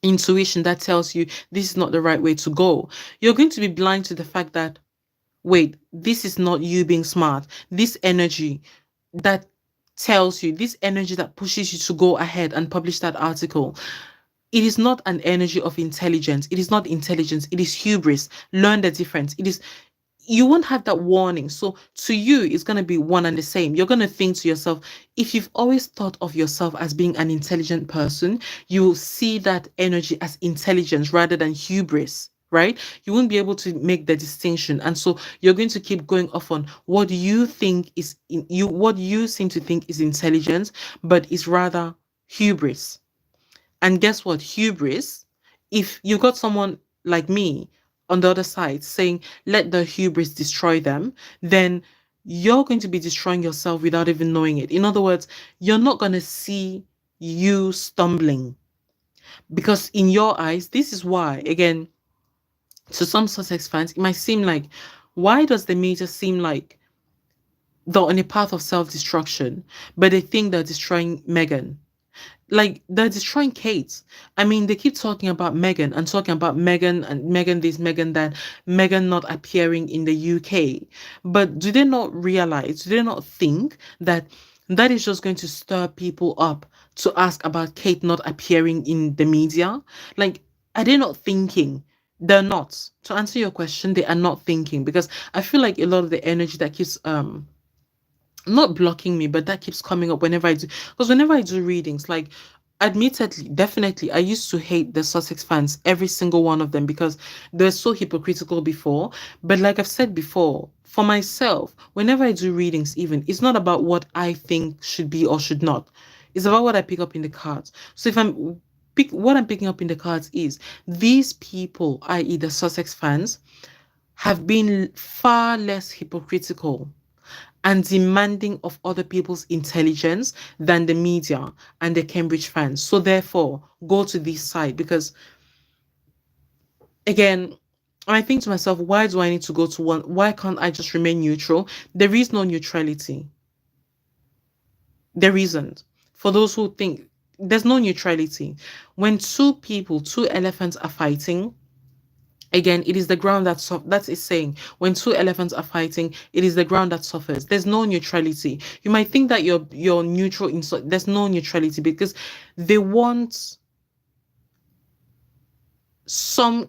intuition that tells you this is not the right way to go, you're going to be blind to the fact that, wait, this is not you being smart. This energy that tells you, this energy that pushes you to go ahead and publish that article, it is not an energy of intelligence. It is not intelligence. It is hubris. Learn the difference. It is, you won't have that warning. So to you, it's going to be one and the same. You're going to think to yourself, if you've always thought of yourself as being an intelligent person, you will see that energy as intelligence rather than hubris. Right? You won't be able to make the distinction. And so you're going to keep going off on what you think is what you seem to think is intelligence, but is rather hubris. And guess what? Hubris, if you've got someone like me on the other side saying, let the hubris destroy them, then you're going to be destroying yourself without even knowing it. In other words, you're not going to see you stumbling, because in your eyes, this is why, again, to some Sussex fans, it might seem like, why does the media seem like they're on a path of self-destruction, but they think they're destroying Meghan? Like, they're destroying Kate. I mean, they keep talking about Meghan and talking about Meghan and Meghan this, Meghan that, Meghan not appearing in the UK. But do they not realize, do they not think that that is just going to stir people up to ask about Kate not appearing in the media? Like, are they not thinking? They're not. To answer your question, they are not thinking, because I feel like a lot of the energy that keeps not blocking me, but that keeps coming up whenever I do. Because whenever I do readings, like admittedly, definitely, I used to hate the Sussex fans, every single one of them, because they're so hypocritical before. But like I've said before, for myself, whenever I do readings, even, it's not about what I think should be or should not. It's about what I pick up in the cards. So if what I'm picking up in the cards is these people, i.e., the Sussex fans, have been far less hypocritical and demanding of other people's intelligence than the media and the Cambridge fans. So therefore, go to this side because again, I think to myself, why do I need to go to one? Why can't I just remain neutral? There is no neutrality. There isn't. For those who think there's no neutrality. When two people, two elephants are fighting, again, it is the ground that is saying when two elephants are fighting, it is the ground that suffers. There's no neutrality. You might think that you're neutral in there's no neutrality because they want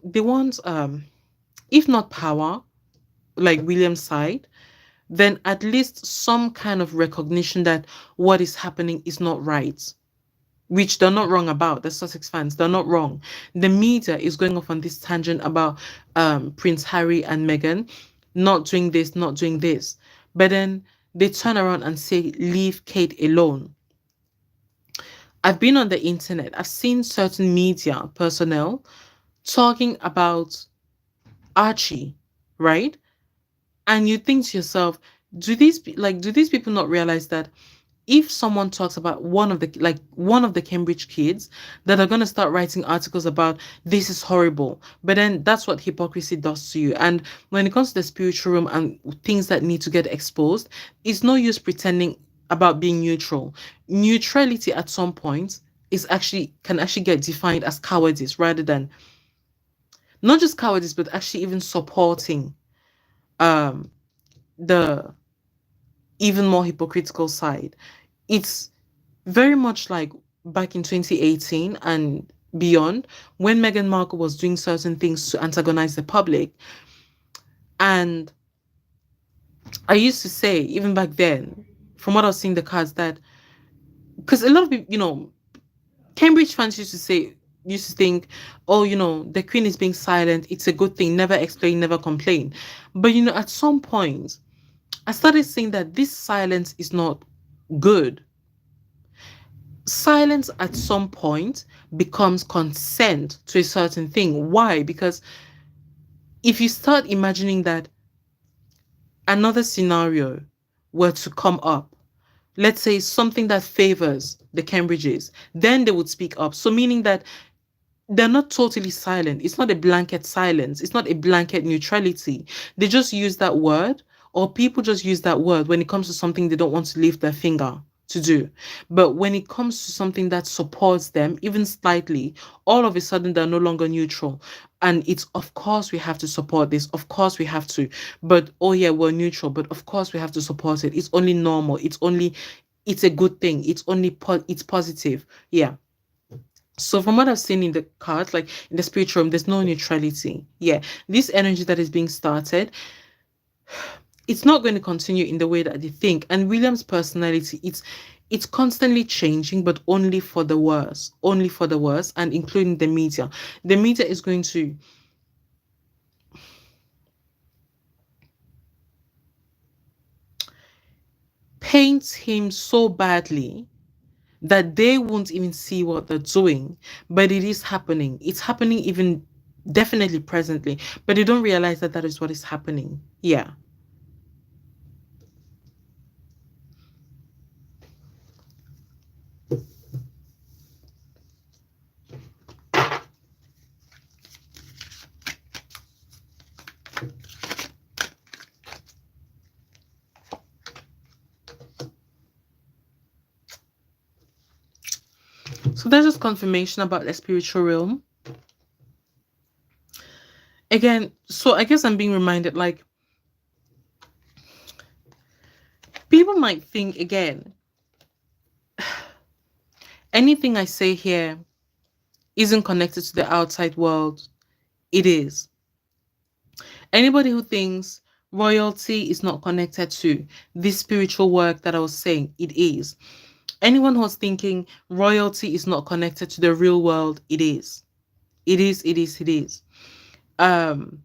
they want if not power, like William's side, then at least some kind of recognition that what is happening is not right, which they're not wrong about. The Sussex fans, they're not wrong. The media is going off on this tangent about Prince Harry and Meghan not doing this, not doing this. But then they turn around and say, leave Kate alone. I've been on the internet. I've seen certain media personnel talking about Archie, right? And you think to yourself, do these people not realize that if someone talks about one of the Cambridge kids, that are going to start writing articles about this is horrible, but then that's what hypocrisy does to you. And when it comes to the spiritual realm and things that need to get exposed, it's no use pretending about being neutral. Neutrality at some point can actually get defined as cowardice rather than not just cowardice, but actually even supporting um the even more hypocritical side. It's very much like back in 2018 and beyond when Meghan Markle was doing certain things to antagonize the public. And I used to say, even back then, from what I was seeing the cards, that because a lot of people, Cambridge fans used to think, oh, the Queen is being silent. It's a good thing. Never explain, never complain. But, at some point, I started saying that this silence is not good. Silence at some point becomes consent to a certain thing. Why? Because if you start imagining that another scenario were to come up, let's say something that favors the Cambridges, then they would speak up. So meaning that they're not totally silent. It's not a blanket silence. It's not a blanket neutrality. They just use that word, or people just use that word when it comes to something they don't want to lift their finger to do. But when it comes to something that supports them, even slightly, all of a sudden they're no longer neutral. And it's, of course, we have to support this. Of course, we have to. But, oh, yeah, we're neutral. But, of course, we have to support it. It's only normal. It's a good thing. It's positive. Yeah. So from what I've seen in the cards, like in the spiritual realm, there's no neutrality. Yeah. This energy that is being started, it's not going to continue in the way that they think. And William's personality, it's constantly changing, but only for the worse. Only for the worse, and including the media. The media is going to paint him so badly that they won't even see what they're doing, but it is happening. It's happening even definitely presently, but they don't realize that that is what is happening. Yeah. So there's just confirmation about the spiritual realm. Again, so I guess I'm being reminded, like, people might think, again, anything I say here isn't connected to the outside world. It is. Anybody who thinks royalty is not connected to this spiritual work that I was saying, it is. Anyone who's thinking royalty is not connected to the real world, it is. It is, it is, it is. Um,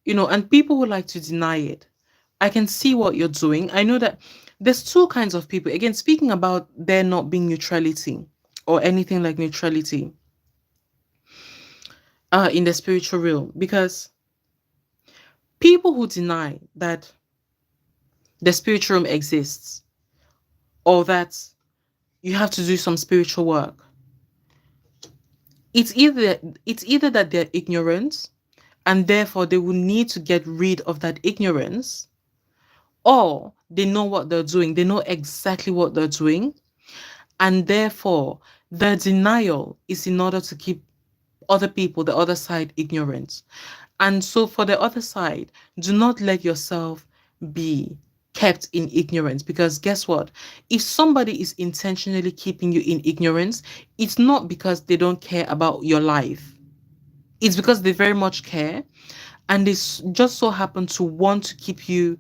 and people would like to deny it. I can see what you're doing. I know that there's two kinds of people. Again, speaking about there not being neutrality or anything like neutrality in the spiritual realm, because people who deny that the spiritual realm exists or that you have to do some spiritual work, it's either that they're ignorant and therefore they will need to get rid of that ignorance, or they know what they're doing. They know exactly what they're doing, and therefore the denial is in order to keep other people, the other side, ignorant. And so for the other side, do not let yourself be kept in ignorance, because guess what? If somebody is intentionally keeping you in ignorance, it's not because they don't care about your life. It's because they very much care, and they just so happen to want to keep you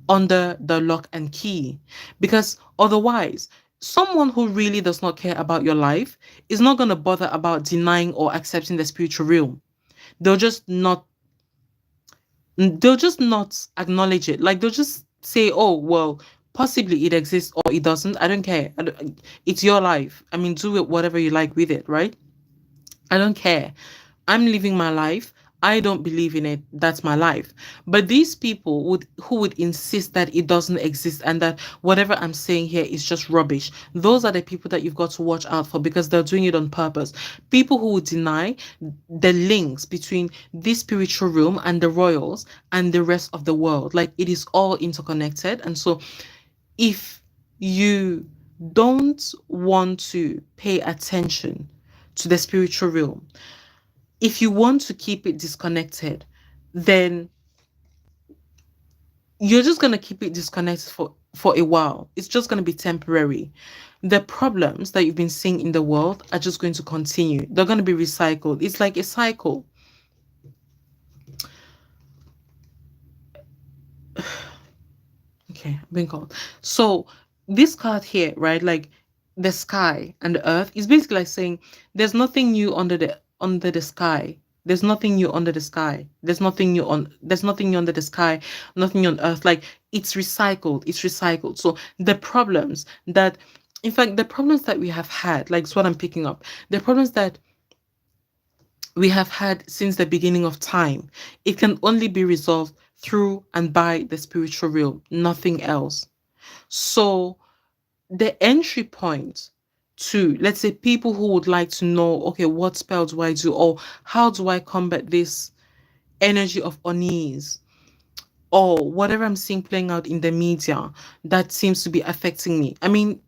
under the lock and key. Because otherwise, someone who really does not care about your life is not going to bother about denying or accepting the spiritual realm. They'll just not they'll just not acknowledge it. Like they'll just say, "Oh, well, possibly it exists or it doesn't. I don't care. It's your life. I mean, do it whatever you like with it, right? I don't care. I'm living my life. I don't believe in it. That's my life." But these people who would insist that it doesn't exist and that whatever I'm saying here is just rubbish. Those are the people that you've got to watch out for, because they're doing it on purpose. People who would deny the links between this spiritual realm and the royals and the rest of the world. Like it is all interconnected. And so if you don't want to pay attention to the spiritual realm, if you want to keep it disconnected, then you're just going to keep it disconnected for a while. It's just going to be temporary. The problems that you've been seeing in the world are just going to continue. They're going to be recycled. It's like a cycle. Okay, I've been called. So this card here, right? Like the sky and the earth is basically like saying there's nothing new under the sky. There's nothing new under the sky. There's nothing new under the sky, nothing new on earth. Like it's recycled. It's recycled. So the problems that, in fact, the problems that we have had, like it's what I'm picking up, the problems that we have had since the beginning of time, it can only be resolved through and by the spiritual realm, nothing else. So the entry point to, let's say, people who would like to know, okay, what spell do I do, or how do I combat this energy of unease, or whatever I'm seeing playing out in the media that seems to be affecting me. I mean,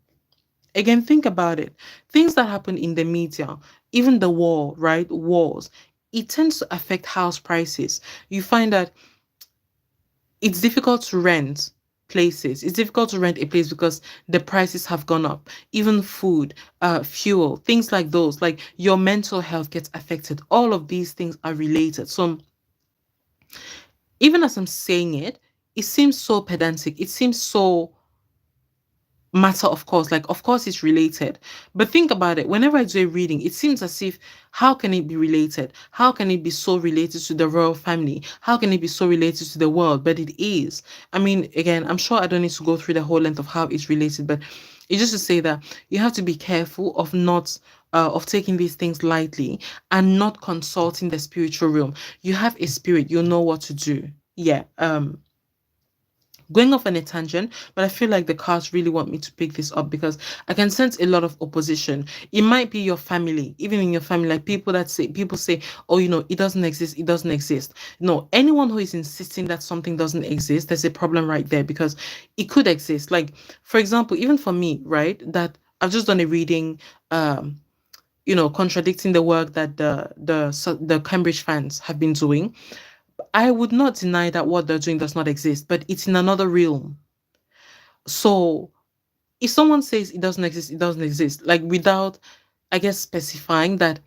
again, think about it. Things that happen in the media, even the war, right? Wars, it tends to affect house prices. You find that it's difficult to rent places. It's difficult to rent a place because the prices have gone up. Even food, fuel, things like those, like your mental health gets affected. All of these things are related. So even as I'm saying it, it seems so pedantic. It seems so matter of course, like of course it's related, but think about it. Whenever I do a reading, it seems as if, how can it be related? How can it be so related to the royal family? How can it be so related to the world? But it is. I mean, again, I'm sure I don't need to go through the whole length of how it's related, but it's just to say that you have to be careful of not of taking these things lightly and not consulting the spiritual realm. You have a spirit, you know what to do. Yeah. Going off on a tangent, but I feel like the cards really want me to pick this up because I can sense a lot of opposition. It might be your family, even in your family, like people say, oh, it doesn't exist, it doesn't exist. No, anyone who is insisting that something doesn't exist, there's a problem right there, because it could exist. Like, for example, even for me, right, that I've just done a reading, contradicting the work that the Cambridge fans have been doing. I would not deny that what they're doing does not exist, but it's in another realm. So if someone says it doesn't exist, it doesn't exist, like without, I guess, specifying that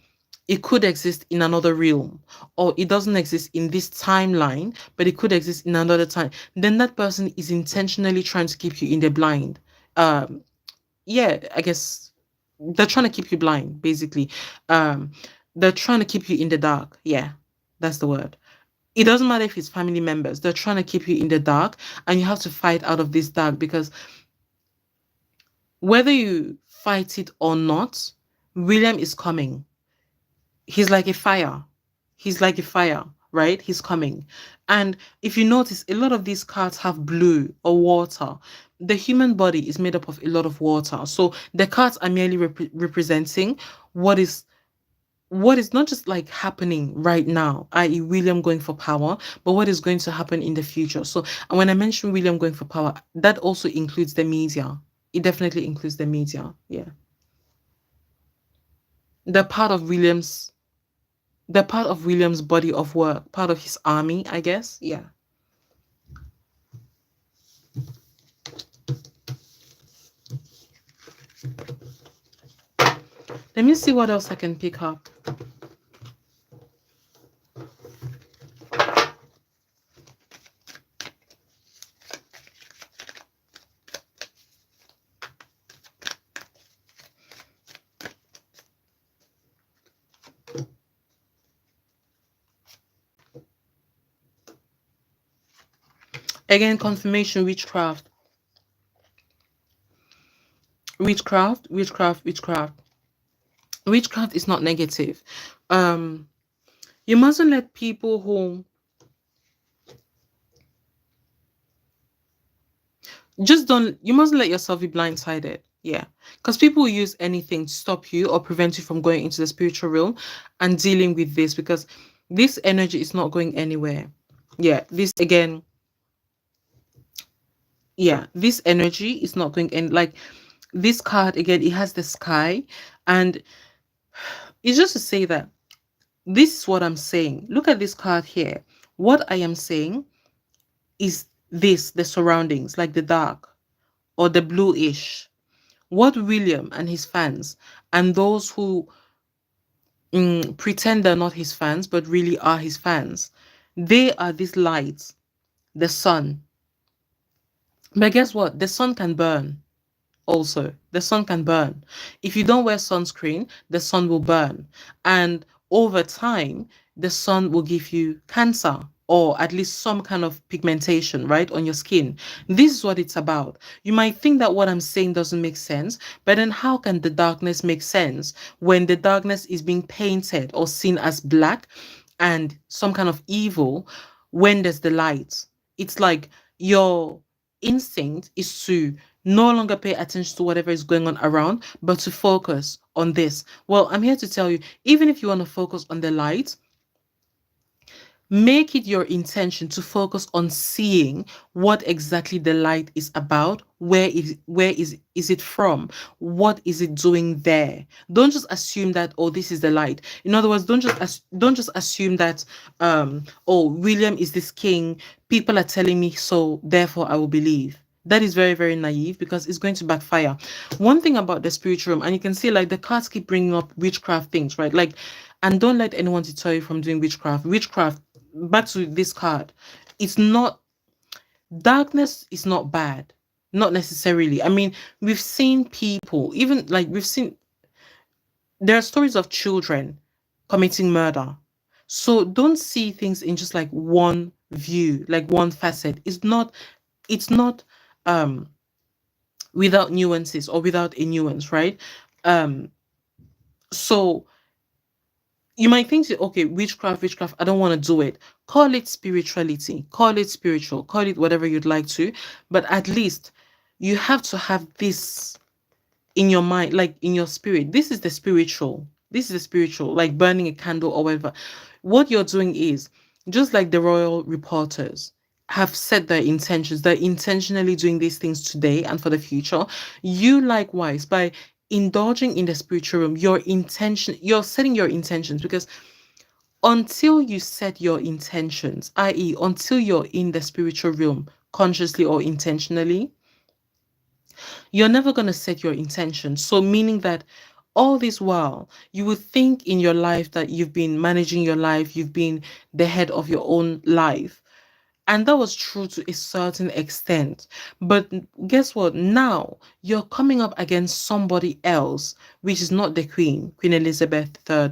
it could exist in another realm, or it doesn't exist in this timeline, but it could exist in another time, then that person is intentionally trying to keep you in the blind. yeah, I guess they're trying to keep you blind, basically. Um, they're trying to keep you in the dark. Yeah, that's the word. It doesn't matter if it's family members, they're trying to keep you in the dark, and you have to fight out of this dark because whether you fight it or not, William is coming. He's like a fire. He's like a fire, right? He's coming. And if you notice, a lot of these cards have blue or water. The human body is made up of a lot of water. So the cards are merely representing what is what is not just like happening right now, i.e. William going for power, but what is going to happen in the future. So, and when I mention William going for power, that also includes the media. It definitely includes the media. Yeah. The part of William's the part of William's body of work, part of his army, I guess. Yeah. Let me see what else I can pick up. Again, confirmation, witchcraft. Witchcraft, witchcraft, witchcraft. Witchcraft is not negative. Um, you mustn't let people who just don't you mustn't let yourself be blindsided. Yeah. Because people will use anything to stop you or prevent you from going into the spiritual realm and dealing with this because this energy is not going anywhere. Yeah. This again, yeah, this energy is not going in. Like this card again, it has the sky, and it's just to say that this is what I'm saying. Look at this card here. What I am saying is this, the surroundings, like the dark or the bluish. What William and his fans and those who pretend they're not his fans but really are his fans, they are these lights, the sun. But guess what? The sun can burn. Also, the sun can burn. If you don't wear sunscreen, the sun will burn. And over time, the sun will give you cancer or at least some kind of pigmentation, right, on your skin. This is what it's about. You might think that what I'm saying doesn't make sense, but then how can the darkness make sense when the darkness is being painted or seen as black and some kind of evil when there's the light? It's like your instinct is to no longer pay attention to whatever is going on around, but to focus on this. Well, I'm here to tell you, even if you want to focus on the light, make it your intention to focus on seeing what exactly the light is about. Where is it from? What is it doing there? Don't just assume that, oh, this is the light. In other words, don't just assume that oh, William is this king, people are telling me so, therefore I will believe. That is very, very naive because it's going to backfire. One thing about the spiritual room, and you can see like the cards keep bringing up witchcraft things, right? Like, and don't let anyone to tell you from doing witchcraft. Witchcraft, back to this card, it's not, darkness is not bad, not necessarily. I mean, we've seen people, even like we've seen, there are stories of children committing murder. So don't see things in just like one view, like one facet. It's not um without nuances or without a nuance, right? um so you might think, okay, witchcraft, I don't want to do it. Call it spirituality, call it spiritual, call it whatever you'd like to, but at least you have to have this in your mind, like in your spirit. This is the spiritual. This is the spiritual, like burning a candle or whatever. What you're doing is just like the royal reporters have set their intentions. They're intentionally doing these things today and for the future. You likewise, by indulging in the spiritual realm, you're setting your intentions because until you set your intentions, i.e., until you're in the spiritual realm consciously or intentionally, you're never going to set your intention. So, meaning that all this while, you would think in your life that you've been managing your life, you've been the head of your own life. And that was true to a certain extent. But guess what? Now you're coming up against somebody else, which is not the Queen, Queen Elizabeth III.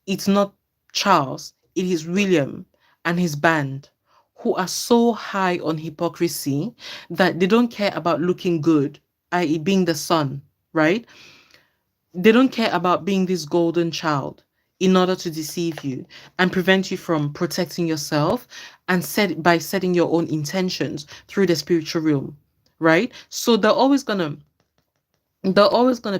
It's not Charles, it is William and his band, who are so high on hypocrisy that they don't care about looking good, i.e., being the son, right? They don't care about being this golden child in order to deceive you and prevent you from protecting yourself and set by setting your own intentions through the spiritual realm, right? So they're always gonna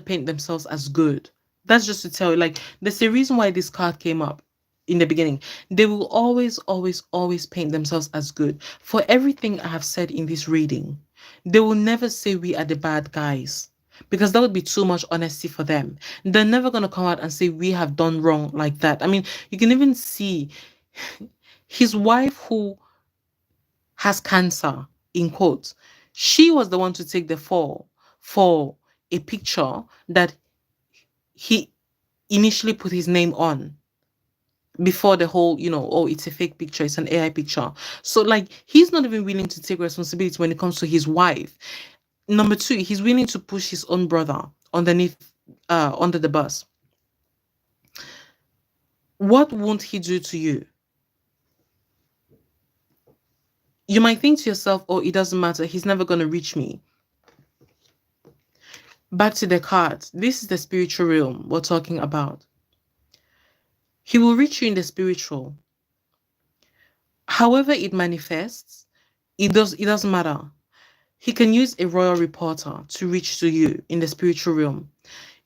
paint themselves as good. That's just to tell you, like, there's a reason why this card came up in the beginning. They will always, always, always paint themselves as good. For everything I have said in this reading, they will never say we are the bad guys. Because that would be too much honesty for them. They're never gonna come out and say we have done wrong like that. I mean, you can even see his wife who has cancer, in quotes, she was the one to take the fall for a picture that he initially put his name on before the whole, oh, it's a fake picture, it's an AI picture. So, like, he's not even willing to take responsibility when it comes to his wife. Number two, he's willing to push his own brother under the bus. What won't he do to you? You might think to yourself, oh, it doesn't matter, he's never going to reach me. Back to the cards. This is the spiritual realm we're talking about. He will reach you in the spiritual. However it manifests, it doesn't matter. He can use a royal reporter to reach to you in the spiritual realm.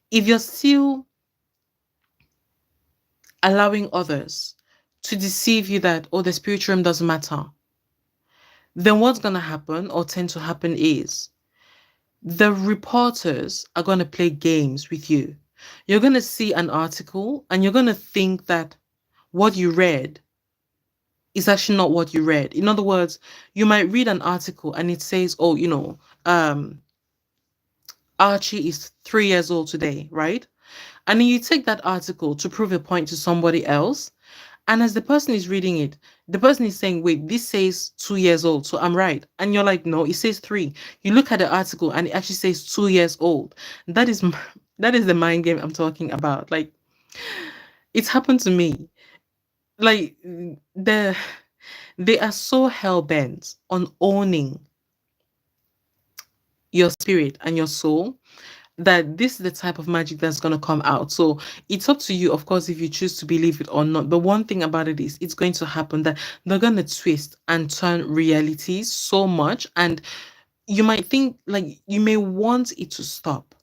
If you're still allowing others to deceive you that, oh, the spiritual realm doesn't matter, then what's going to happen or tend to happen is the reporters are going to play games with you. You're going to see an article and you're going to think that what you read is actually not what you read. In other words, you might read an article and it says, oh, Archie is 3 years old today, right? And then you take that article to prove a point to somebody else. And as the person is reading it, the person is saying, wait, this says 2 years old, so I'm right. And you're like, no, it says 3. You look at the article and it actually says 2 years old. That is the mind game I'm talking about. Like, it's happened to me. Like, they are so hell-bent on owning your spirit and your soul that this is the type of magic that's going to come out. So it's up to you, of course, if you choose to believe it or not. But one thing about it is it's going to happen that they're going to twist and turn realities so much. And you might think, like, you may want it to stop.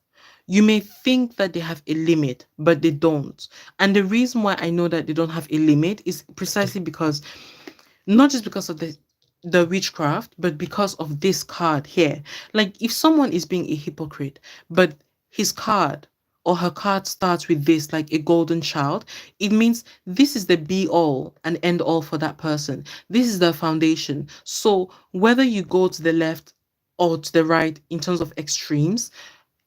You may think that they have a limit, but they don't. And the reason why I know that they don't have a limit is precisely because, not just because of the witchcraft, but because of this card here. Like, if someone is being a hypocrite, but his card or her card starts with this, like a golden child, it means this is the be all and end all for that person. This is the foundation. So whether you go to the left or to the right in terms of extremes,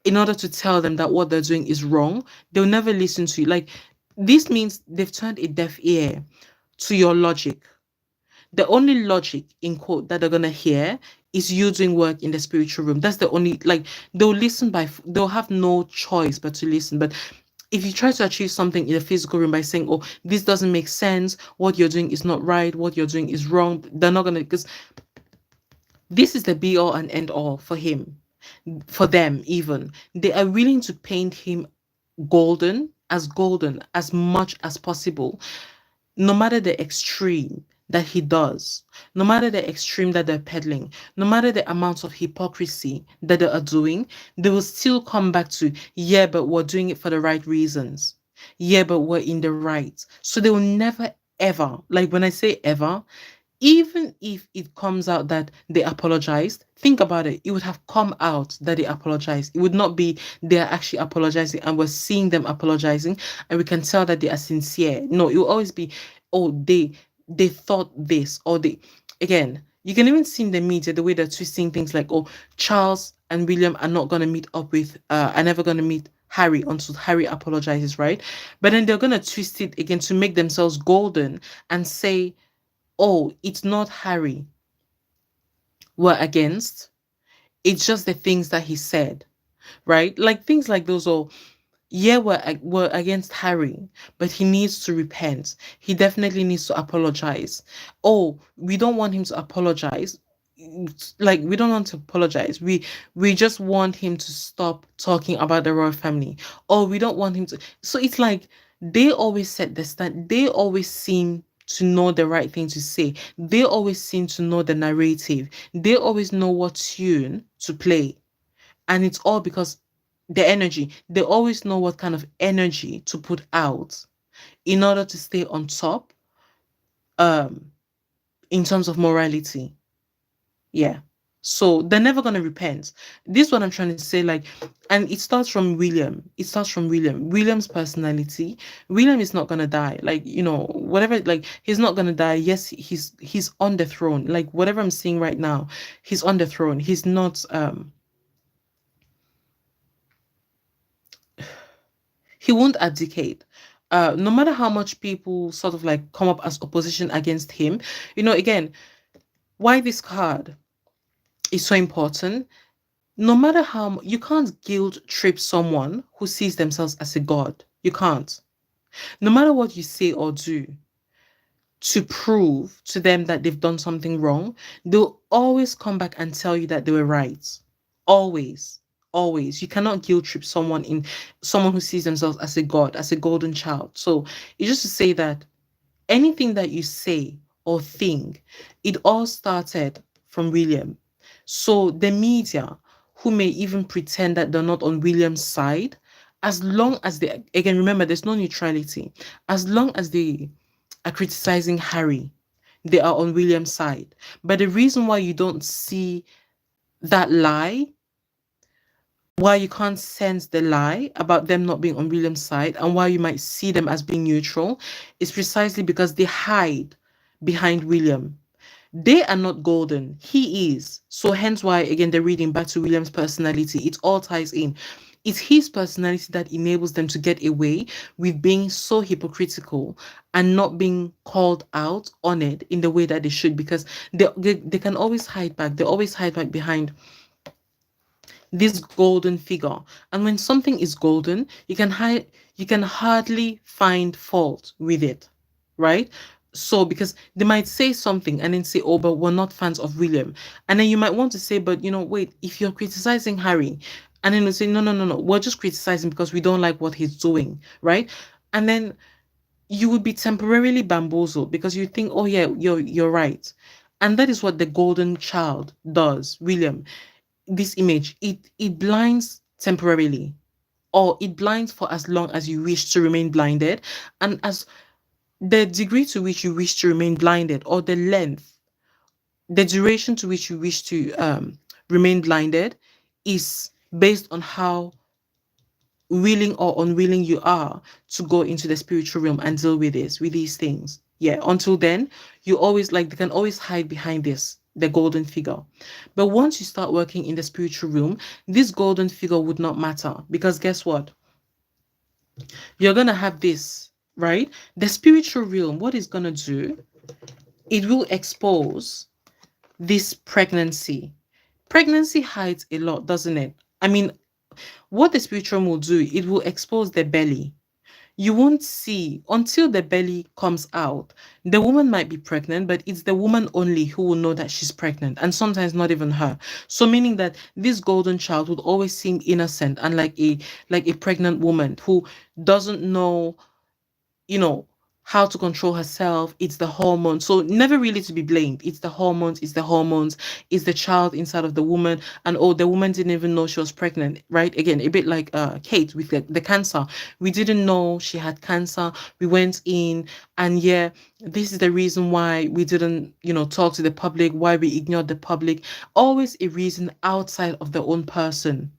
in order to tell them that what they're doing is wrong, they'll never listen to you. Like, this means they've turned a deaf ear to your logic. The only logic, in quote, that they're gonna hear is you doing work in the spiritual room. That's the only, like, they'll have no choice but to listen. But if you try to achieve something in the physical room by saying, oh, this doesn't make sense, what you're doing is not right, what you're doing is wrong, they're not gonna, because this is the be all and end all for him, for them even. They are willing to paint him golden as much as possible, no matter the extreme that he does, no matter the extreme that they're peddling, no matter the amounts of hypocrisy that they are doing, they will still come back to, yeah, but we're doing it for the right reasons. Yeah, but we're in the right. So they will never, ever, like, when I say ever, even if it comes out that they apologized, think about it. It would have come out that they apologized. It would not be they're actually apologizing and we're seeing them apologizing and we can tell that they are sincere. No, it will always be, oh, they thought this, or they, again, you can even see in the media the way they're twisting things like, oh, Charles and William are not going to meet up with, are never going to meet Harry until Harry apologizes, right? But then they're going to twist it again to make themselves golden and say, oh, it's not Harry. were against. It's just the things that he said, right? Like things like those, or yeah, we're against Harry, but he needs to repent. He definitely needs to apologize. Oh, we don't want him to apologize. Like we don't want to apologize. We just want him to stop talking about the royal family. Or we don't want him to. So it's like they always set the stand. They always seem to know the right thing to say. They always seem to know the narrative. They always know what tune to play, and it's all because the energy, they always know what kind of energy to put out in order to stay on top, um in terms of morality. Yeah, so they're never going to repent. This is what I'm trying to say, like, and it starts from William. It starts from William's personality. William is not going to die, like, whatever, like, he's not going to die. Yes, he's on the throne, like whatever I'm seeing right now, he's on the throne. He's not he won't abdicate. No matter how much people sort of like come up as opposition against him, again, why this card is so important. No matter how you can't guilt trip someone who sees themselves as a god. You can't. No matter what you say or do to prove to them that they've done something wrong, they'll always come back and tell you that they were right. Always. Always. You cannot guilt trip someone who sees themselves as a god, as a golden child. So it's just to say that anything that you say or think, it all started from William. So the media, who may even pretend that they're not on William's side, as long as they, again, remember, there's no neutrality. As long as they are criticizing Harry, they are on William's side. But the reason why you don't see that lie, why you can't sense the lie about them not being on William's side, and why you might see them as being neutral, is precisely because they hide behind William. They are not golden. He is. So hence why, again, they're reading back to William's personality. It all ties in. It's his personality that enables them to get away with being so hypocritical and not being called out on it in the way that they should, because they can always hide back. They always hide back behind this golden figure. And when something is golden, you can hardly find fault with it, right? So because they might say something and then say, oh, but we're not fans of William. And then you might want to say, but wait, if you're criticizing Harry, and then they say, no, no, no, no, we're just criticizing because we don't like what he's doing, right? And then you would be temporarily bamboozled because you think, oh yeah, you're right. And that is what the golden child does, William. This image, it blinds temporarily, or it blinds for as long as you wish to remain blinded, and as the degree to which you wish to remain blinded, or the length, the duration to which you wish to remain blinded, is based on how willing or unwilling you are to go into the spiritual realm and deal with these things. Yeah, until then, you always, like, they can always hide behind the golden figure. But once you start working in the spiritual realm, this golden figure would not matter, because guess what? You're gonna have this, right? The spiritual realm, what it's gonna do, it will expose this pregnancy. Pregnancy hides a lot, doesn't it? I mean, what the spiritual realm will do, it will expose the belly. You won't see until the belly comes out. The woman might be pregnant, but it's the woman only who will know that she's pregnant, and sometimes not even her. So meaning that this golden child would always seem innocent and like a pregnant woman who doesn't know, you know, how to control herself. It's the hormones. So never really to be blamed. It's the hormones, it's the child inside of the woman. And oh, the woman didn't even know she was pregnant, right? Again, a bit like Kate with the cancer. We didn't know she had cancer. We went in, and yeah, this is the reason why we didn't, talk to the public, why we ignored the public. Always a reason outside of the own person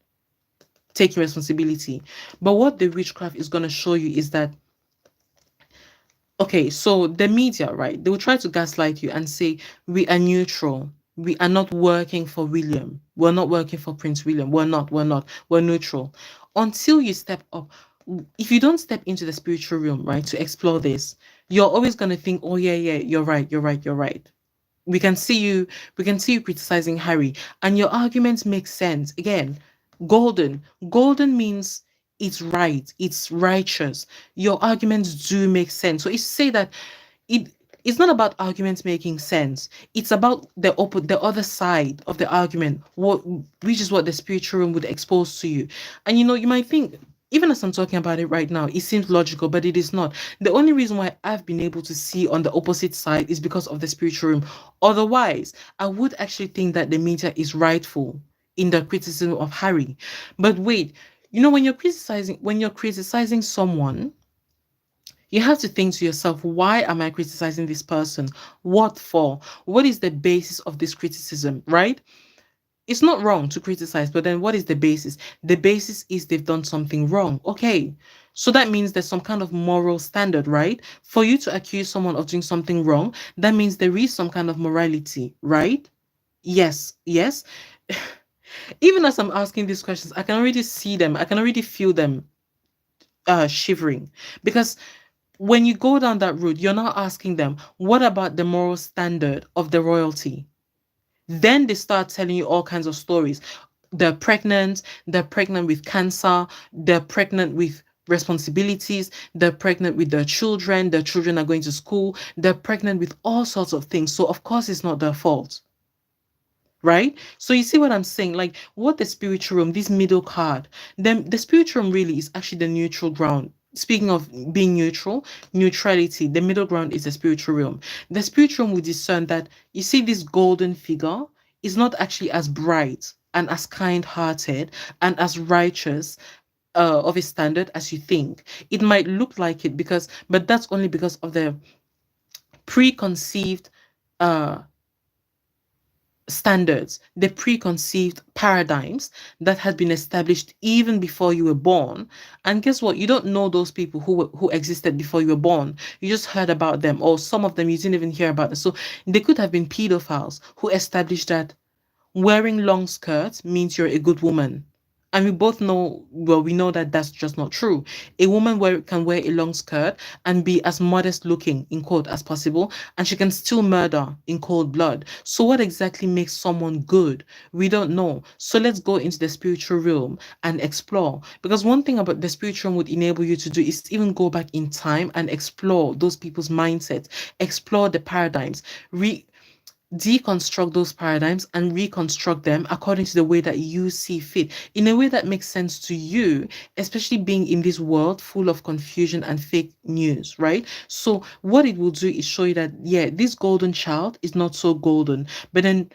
taking responsibility. But what the witchcraft is going to show you is that, okay, so the media, right? They will try to gaslight you and say, we are neutral. We are not working for William. We're not working for Prince William. We're neutral. Until you step up. If you don't step into the spiritual realm, right, to explore this, you're always going to think, oh, yeah, yeah, you're right. we can see you we can see you criticizing Harry, and your arguments make sense. Again, golden means it's right, it's righteous. Your arguments do make sense. So it's say that it it's not about arguments making sense. It's about the other side of the argument, what which is what the spiritual room would expose to you. And you might think, even as I'm talking about it right now, it seems logical, but it is not. The only reason why I've been able to see on the opposite side is because of the spiritual room. Otherwise, I would actually think that the media is rightful in the criticism of Harry. But wait, when you're criticizing someone, you have to think to yourself, why am I criticizing this person? What for? What is the basis of this criticism, right? It's not wrong to criticize, but then what is the basis? The basis is they've done something wrong. Okay. So that means there's some kind of moral standard, right? For you to accuse someone of doing something wrong, that means there is some kind of morality, right? Yes, yes. Even as I'm asking these questions, I can already see them, I can already feel them shivering. Because when you go down that route, you're not asking them, what about the moral standard of the royalty? Then they start telling you all kinds of stories. They're pregnant with cancer, they're pregnant with responsibilities, they're pregnant with their children are going to school, they're pregnant with all sorts of things. So, of course, it's not their fault, right? So you see what I'm saying? Like what the spiritual realm, this middle card, then the spiritual realm really is actually the neutral ground. Speaking of being neutral, neutrality, the middle ground is the spiritual realm. The spiritual realm will discern that you see this golden figure is not actually as bright and as kind-hearted and as righteous of a standard as you think. It might look like it but that's only because of the preconceived uh standards, the preconceived paradigms that had been established even before you were born. And guess what? You don't know those people who existed before you were born. You just heard about them, or some of them you didn't even hear about them. So they could have been pedophiles who established that wearing long skirts means you're a good woman. And we both know, well, we know that that's just not true. A woman can wear a long skirt and be as modest looking, in quote, as possible, and she can still murder in cold blood. So, what exactly makes someone good? We don't know. So, let's go into the spiritual realm and explore. Because one thing about the spiritual realm would enable you to do is even go back in time and explore those people's mindsets, explore the paradigms, deconstruct those paradigms and reconstruct them according to the way that you see fit, in a way that makes sense to you, especially being in this world full of confusion and fake news, right? So what it will do is show you that, yeah, this golden child is not so golden. But then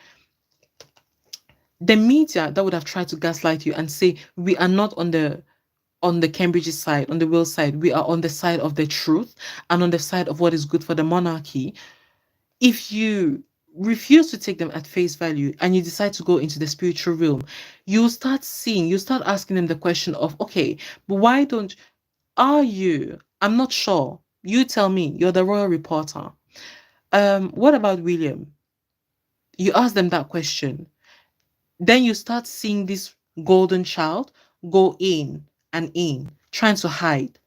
the media that would have tried to gaslight you and say we are not on the Cambridge side, on the will side, we are on the side of the truth and on the side of what is good for the monarchy. If you refuse to take them at face value and you decide to go into the spiritual realm, you start asking them the question of, okay, but why don't, are you, I'm not sure. You tell me, you're the royal reporter. What about William? You ask them that question. Then you start seeing this golden child go in and in, trying to hide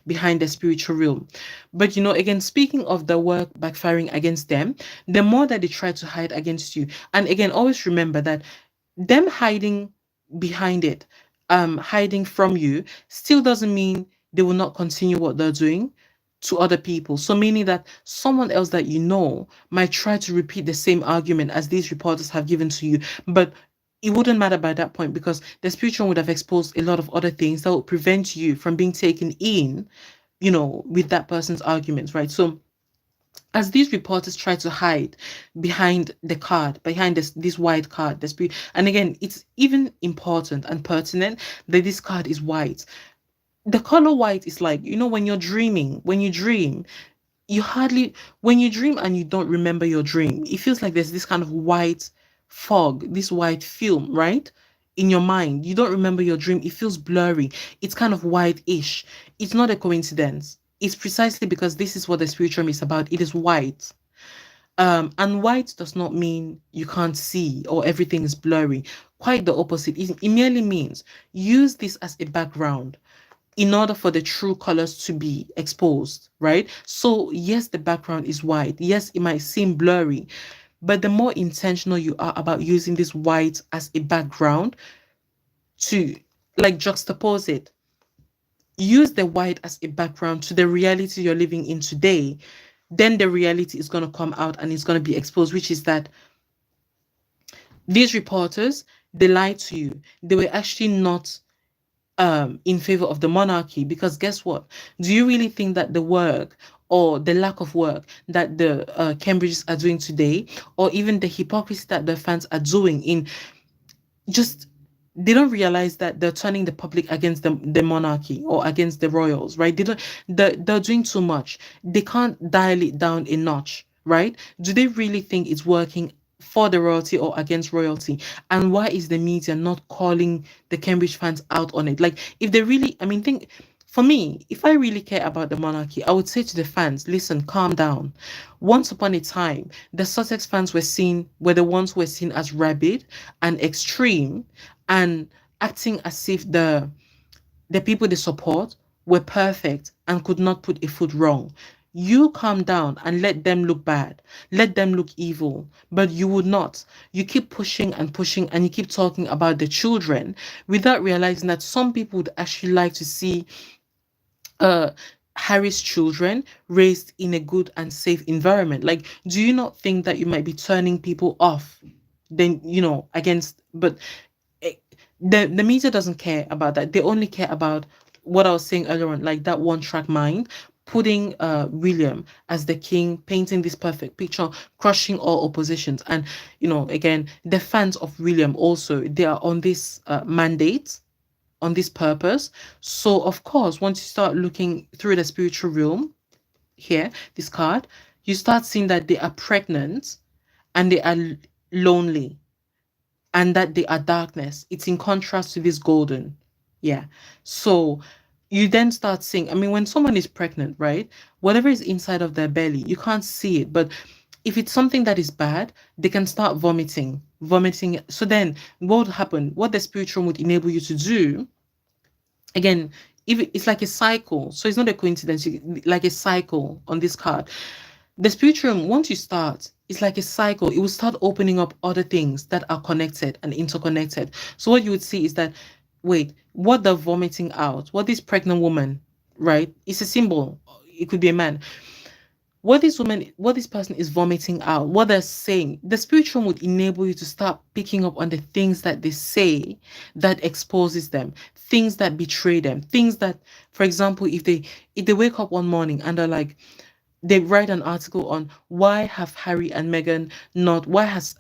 behind the spiritual realm. But again, speaking of the work backfiring against them, the more that they try to hide against you, and again, always remember that them hiding behind it, hiding from you, still doesn't mean they will not continue what they're doing to other people. So meaning that someone else that you know might try to repeat the same argument as these reporters have given to you, but it wouldn't matter by that point because the spiritual would have exposed a lot of other things that would prevent you from being taken in, with that person's arguments, right? So as these reporters try to hide behind the card, behind this white card, and again, it's even important and pertinent that this card is white. The color white is like, when you're dreaming, when you dream, you hardly, when you dream and you don't remember your dream, it feels like there's this kind of white fog, this white film, right? In your mind, you don't remember your dream. It feels blurry. It's kind of white-ish. It's not a coincidence. It's precisely because this is what the spiritual is about. It is white. And white does not mean you can't see or everything is blurry. Quite the opposite. It merely means use this as a background. in order for the true colors to be exposed, right? So, yes, the background is white. Yes, it might seem blurry, but the more intentional you are about using this white as a background to like juxtapose it, use the white as a background to the reality you're living in today, then the reality is going to come out and it's going to be exposed, which is that these reporters, they lied to you. They were actually not in favor of the monarchy, because guess what? Do you really think that the work or the lack of work that the Cambridges are doing today, or even the hypocrisy that the fans are doing in just, they don't realize that they're turning the public against the monarchy or against the royals, right? They're doing too much. They can't dial it down a notch, right? Do they really think it's working for the royalty or against royalty? And why is the media not calling the Cambridge fans out on it? Like, if they really, I mean, think, for me, if I really care about the monarchy, I would say to the fans, listen, calm down. Once upon a time, the Sussex fans were the ones who were seen as rabid and extreme and acting as if the people they support were perfect and could not put a foot wrong. You calm down and let them look bad, let them look evil, but you would not. You keep pushing and pushing, and you keep talking about the children without realizing that some people would actually like to see uh Harry's children raised in a good and safe environment. Like, do you not think that you might be turning people off then, against, but eh, the media doesn't care about that. They only care about what I was saying earlier on, like that one track mind, putting William as the king, painting this perfect picture, crushing all oppositions. And again, the fans of William also, they are on this mandate, on this purpose. So of course, once you start looking through the spiritual realm here, this card, you start seeing that they are pregnant and they are lonely, and that they are darkness. It's in contrast to this golden. Yeah. So you then start seeing, I mean, when someone is pregnant, right? Whatever is inside of their belly, you can't see it. But if it's something that is bad, they can start vomiting. So then what would happen? What the spiritual would enable you to do, again, if it's like a cycle. So it's not a coincidence, like a cycle on this card. The spiritual realm, once you start, it's like a cycle. It will start opening up other things that are connected and interconnected. So what you would see is that, wait, what they're vomiting out, what this pregnant woman, right? It's a symbol. It could be a man. What this person is vomiting out, what they're saying, the spiritual would enable you to start picking up on the things that they say that exposes them, things that betray them, things that, for example, if they wake up one morning and they're like, they write an article on why have Harry and Meghan not, why has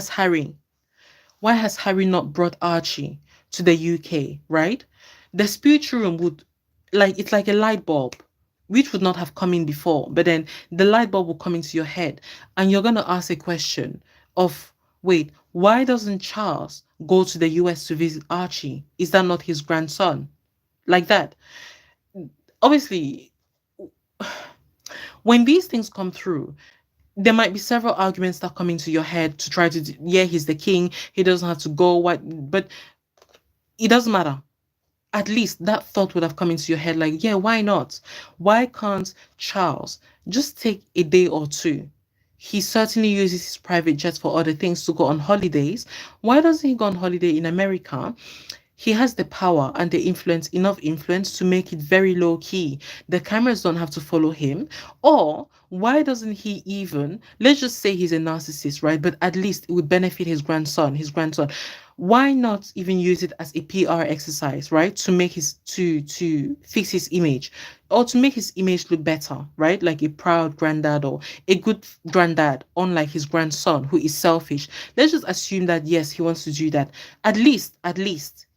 Harry not brought Archie to the UK, right? The spiritual room would, like, it's like a light bulb, which would not have come in before, but then the light bulb will come into your head and you're going to ask a question of, wait, why doesn't Charles go to the US to visit Archie? Is that not his grandson? Like that. Obviously, when these things come through, there might be several arguments that come into your head to try to, yeah, he's the king, he doesn't have to go, what, but it doesn't matter. At least that thought would have come into your head, like, yeah, why not? Why can't Charles just take a day or two? He certainly uses his private jets for other things, to go on holidays. Why doesn't he go on holiday in America? He has the power and the influence, enough influence to make it very low key. The cameras don't have to follow him. Or why doesn't he even, let's just say he's a narcissist, right? But at least it would benefit his grandson, Why not even use it as a PR exercise, right? To make to fix his image, or to make his image look better, right? Like a proud granddad or a good granddad, unlike his grandson who is selfish. Let's just assume that yes, he wants to do that. At least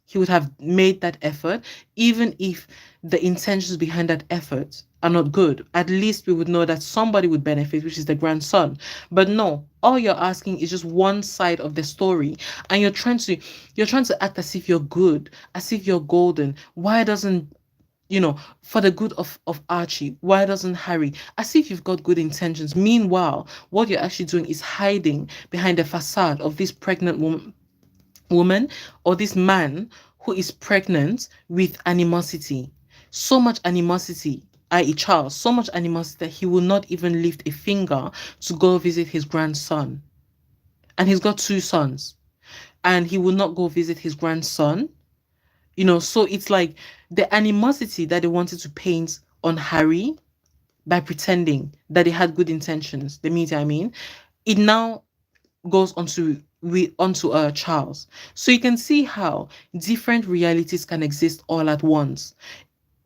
he would have made that effort, even if the intentions behind that effort are not good. At least we would know that somebody would benefit, which is the grandson. But no, all you're asking is just one side of the story, and you're trying to act as if you're good, as if you're golden. Why doesn't, for the good of Archie, why doesn't Harry? As if you've got good intentions. Meanwhile, what you're actually doing is hiding behind the facade of this pregnant woman or this man who is pregnant with animosity, so much animosity, i.e. Charles, so much animosity that he will not even lift a finger to go visit his grandson. And he's got two sons, and he will not go visit his grandson. So it's like the animosity that they wanted to paint on Harry by pretending that they had good intentions, the media, I mean, it now goes onto Charles. So you can see how different realities can exist all at once.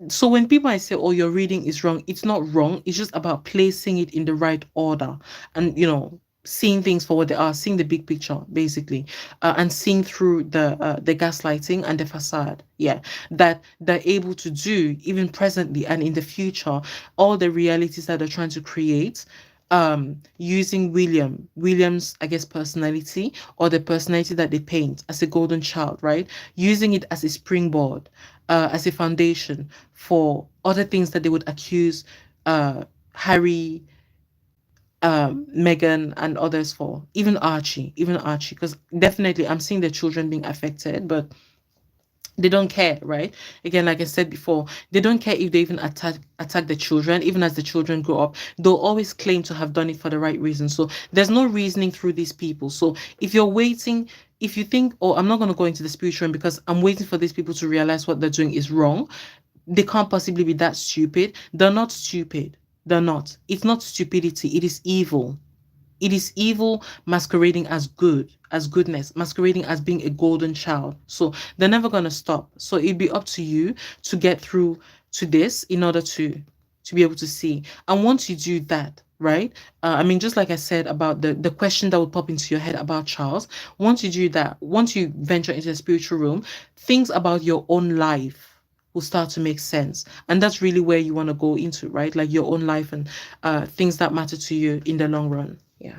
So when people I say, oh, your reading is wrong, it's not wrong. It's just about placing it in the right order, and seeing things for what they are, seeing the big picture basically, and seeing through the gaslighting and the facade. Yeah, that they're able to do even presently and in the future, all the realities that they're trying to create, using William's, I guess, personality, or the personality that they paint as a golden child, right? Using it as a springboard, as a foundation for other things that they would accuse Harry, Meghan, and others for, even Archie, because definitely I'm seeing the children being affected, but they don't care, right? Again, like I said before, they don't care if they even attack the children. Even as the children grow up, they'll always claim to have done it for the right reason. So there's no reasoning through these people. So if you're waiting, if you think, oh, I'm not going to go into the spiritual realm because I'm waiting for these people to realize what they're doing is wrong, they can't possibly be that stupid. They're not stupid. They're not. It's not stupidity. It is evil. It is evil masquerading as good, as goodness, masquerading as being a golden child. So they're never going to stop. So it'd be up to you to get through to this in order to be able to see. And once you do that, right? I mean, just like I said about the question that would pop into your head about Charles, once you do that, once you venture into the spiritual realm, things about your own life will start to make sense. And that's really where you want to go into, right? Like your own life and things that matter to you in the long run. Yeah.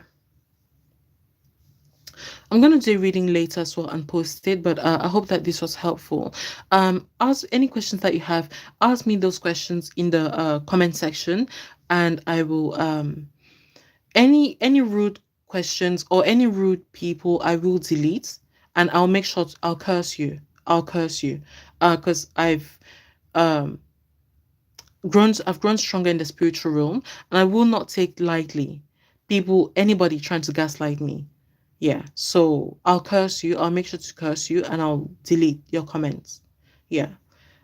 I'm going to do a reading later as well and post it, but I hope that this was helpful. Ask any questions that you have, ask me those questions in the comment section, and I will, any rude questions or any rude people, I will delete, and I'll make sure I'll curse you. I'll curse you. Because um I've grown stronger in the spiritual realm, and I will not take lightly anybody trying to gaslight me. Yeah. So I'll curse you. I'll make sure to curse you, and I'll delete your comments. Yeah.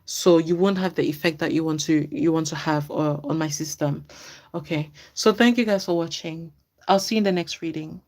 So you won't have the effect that you want to have on my system. Okay. So thank you guys for watching. I'll see you in the next reading.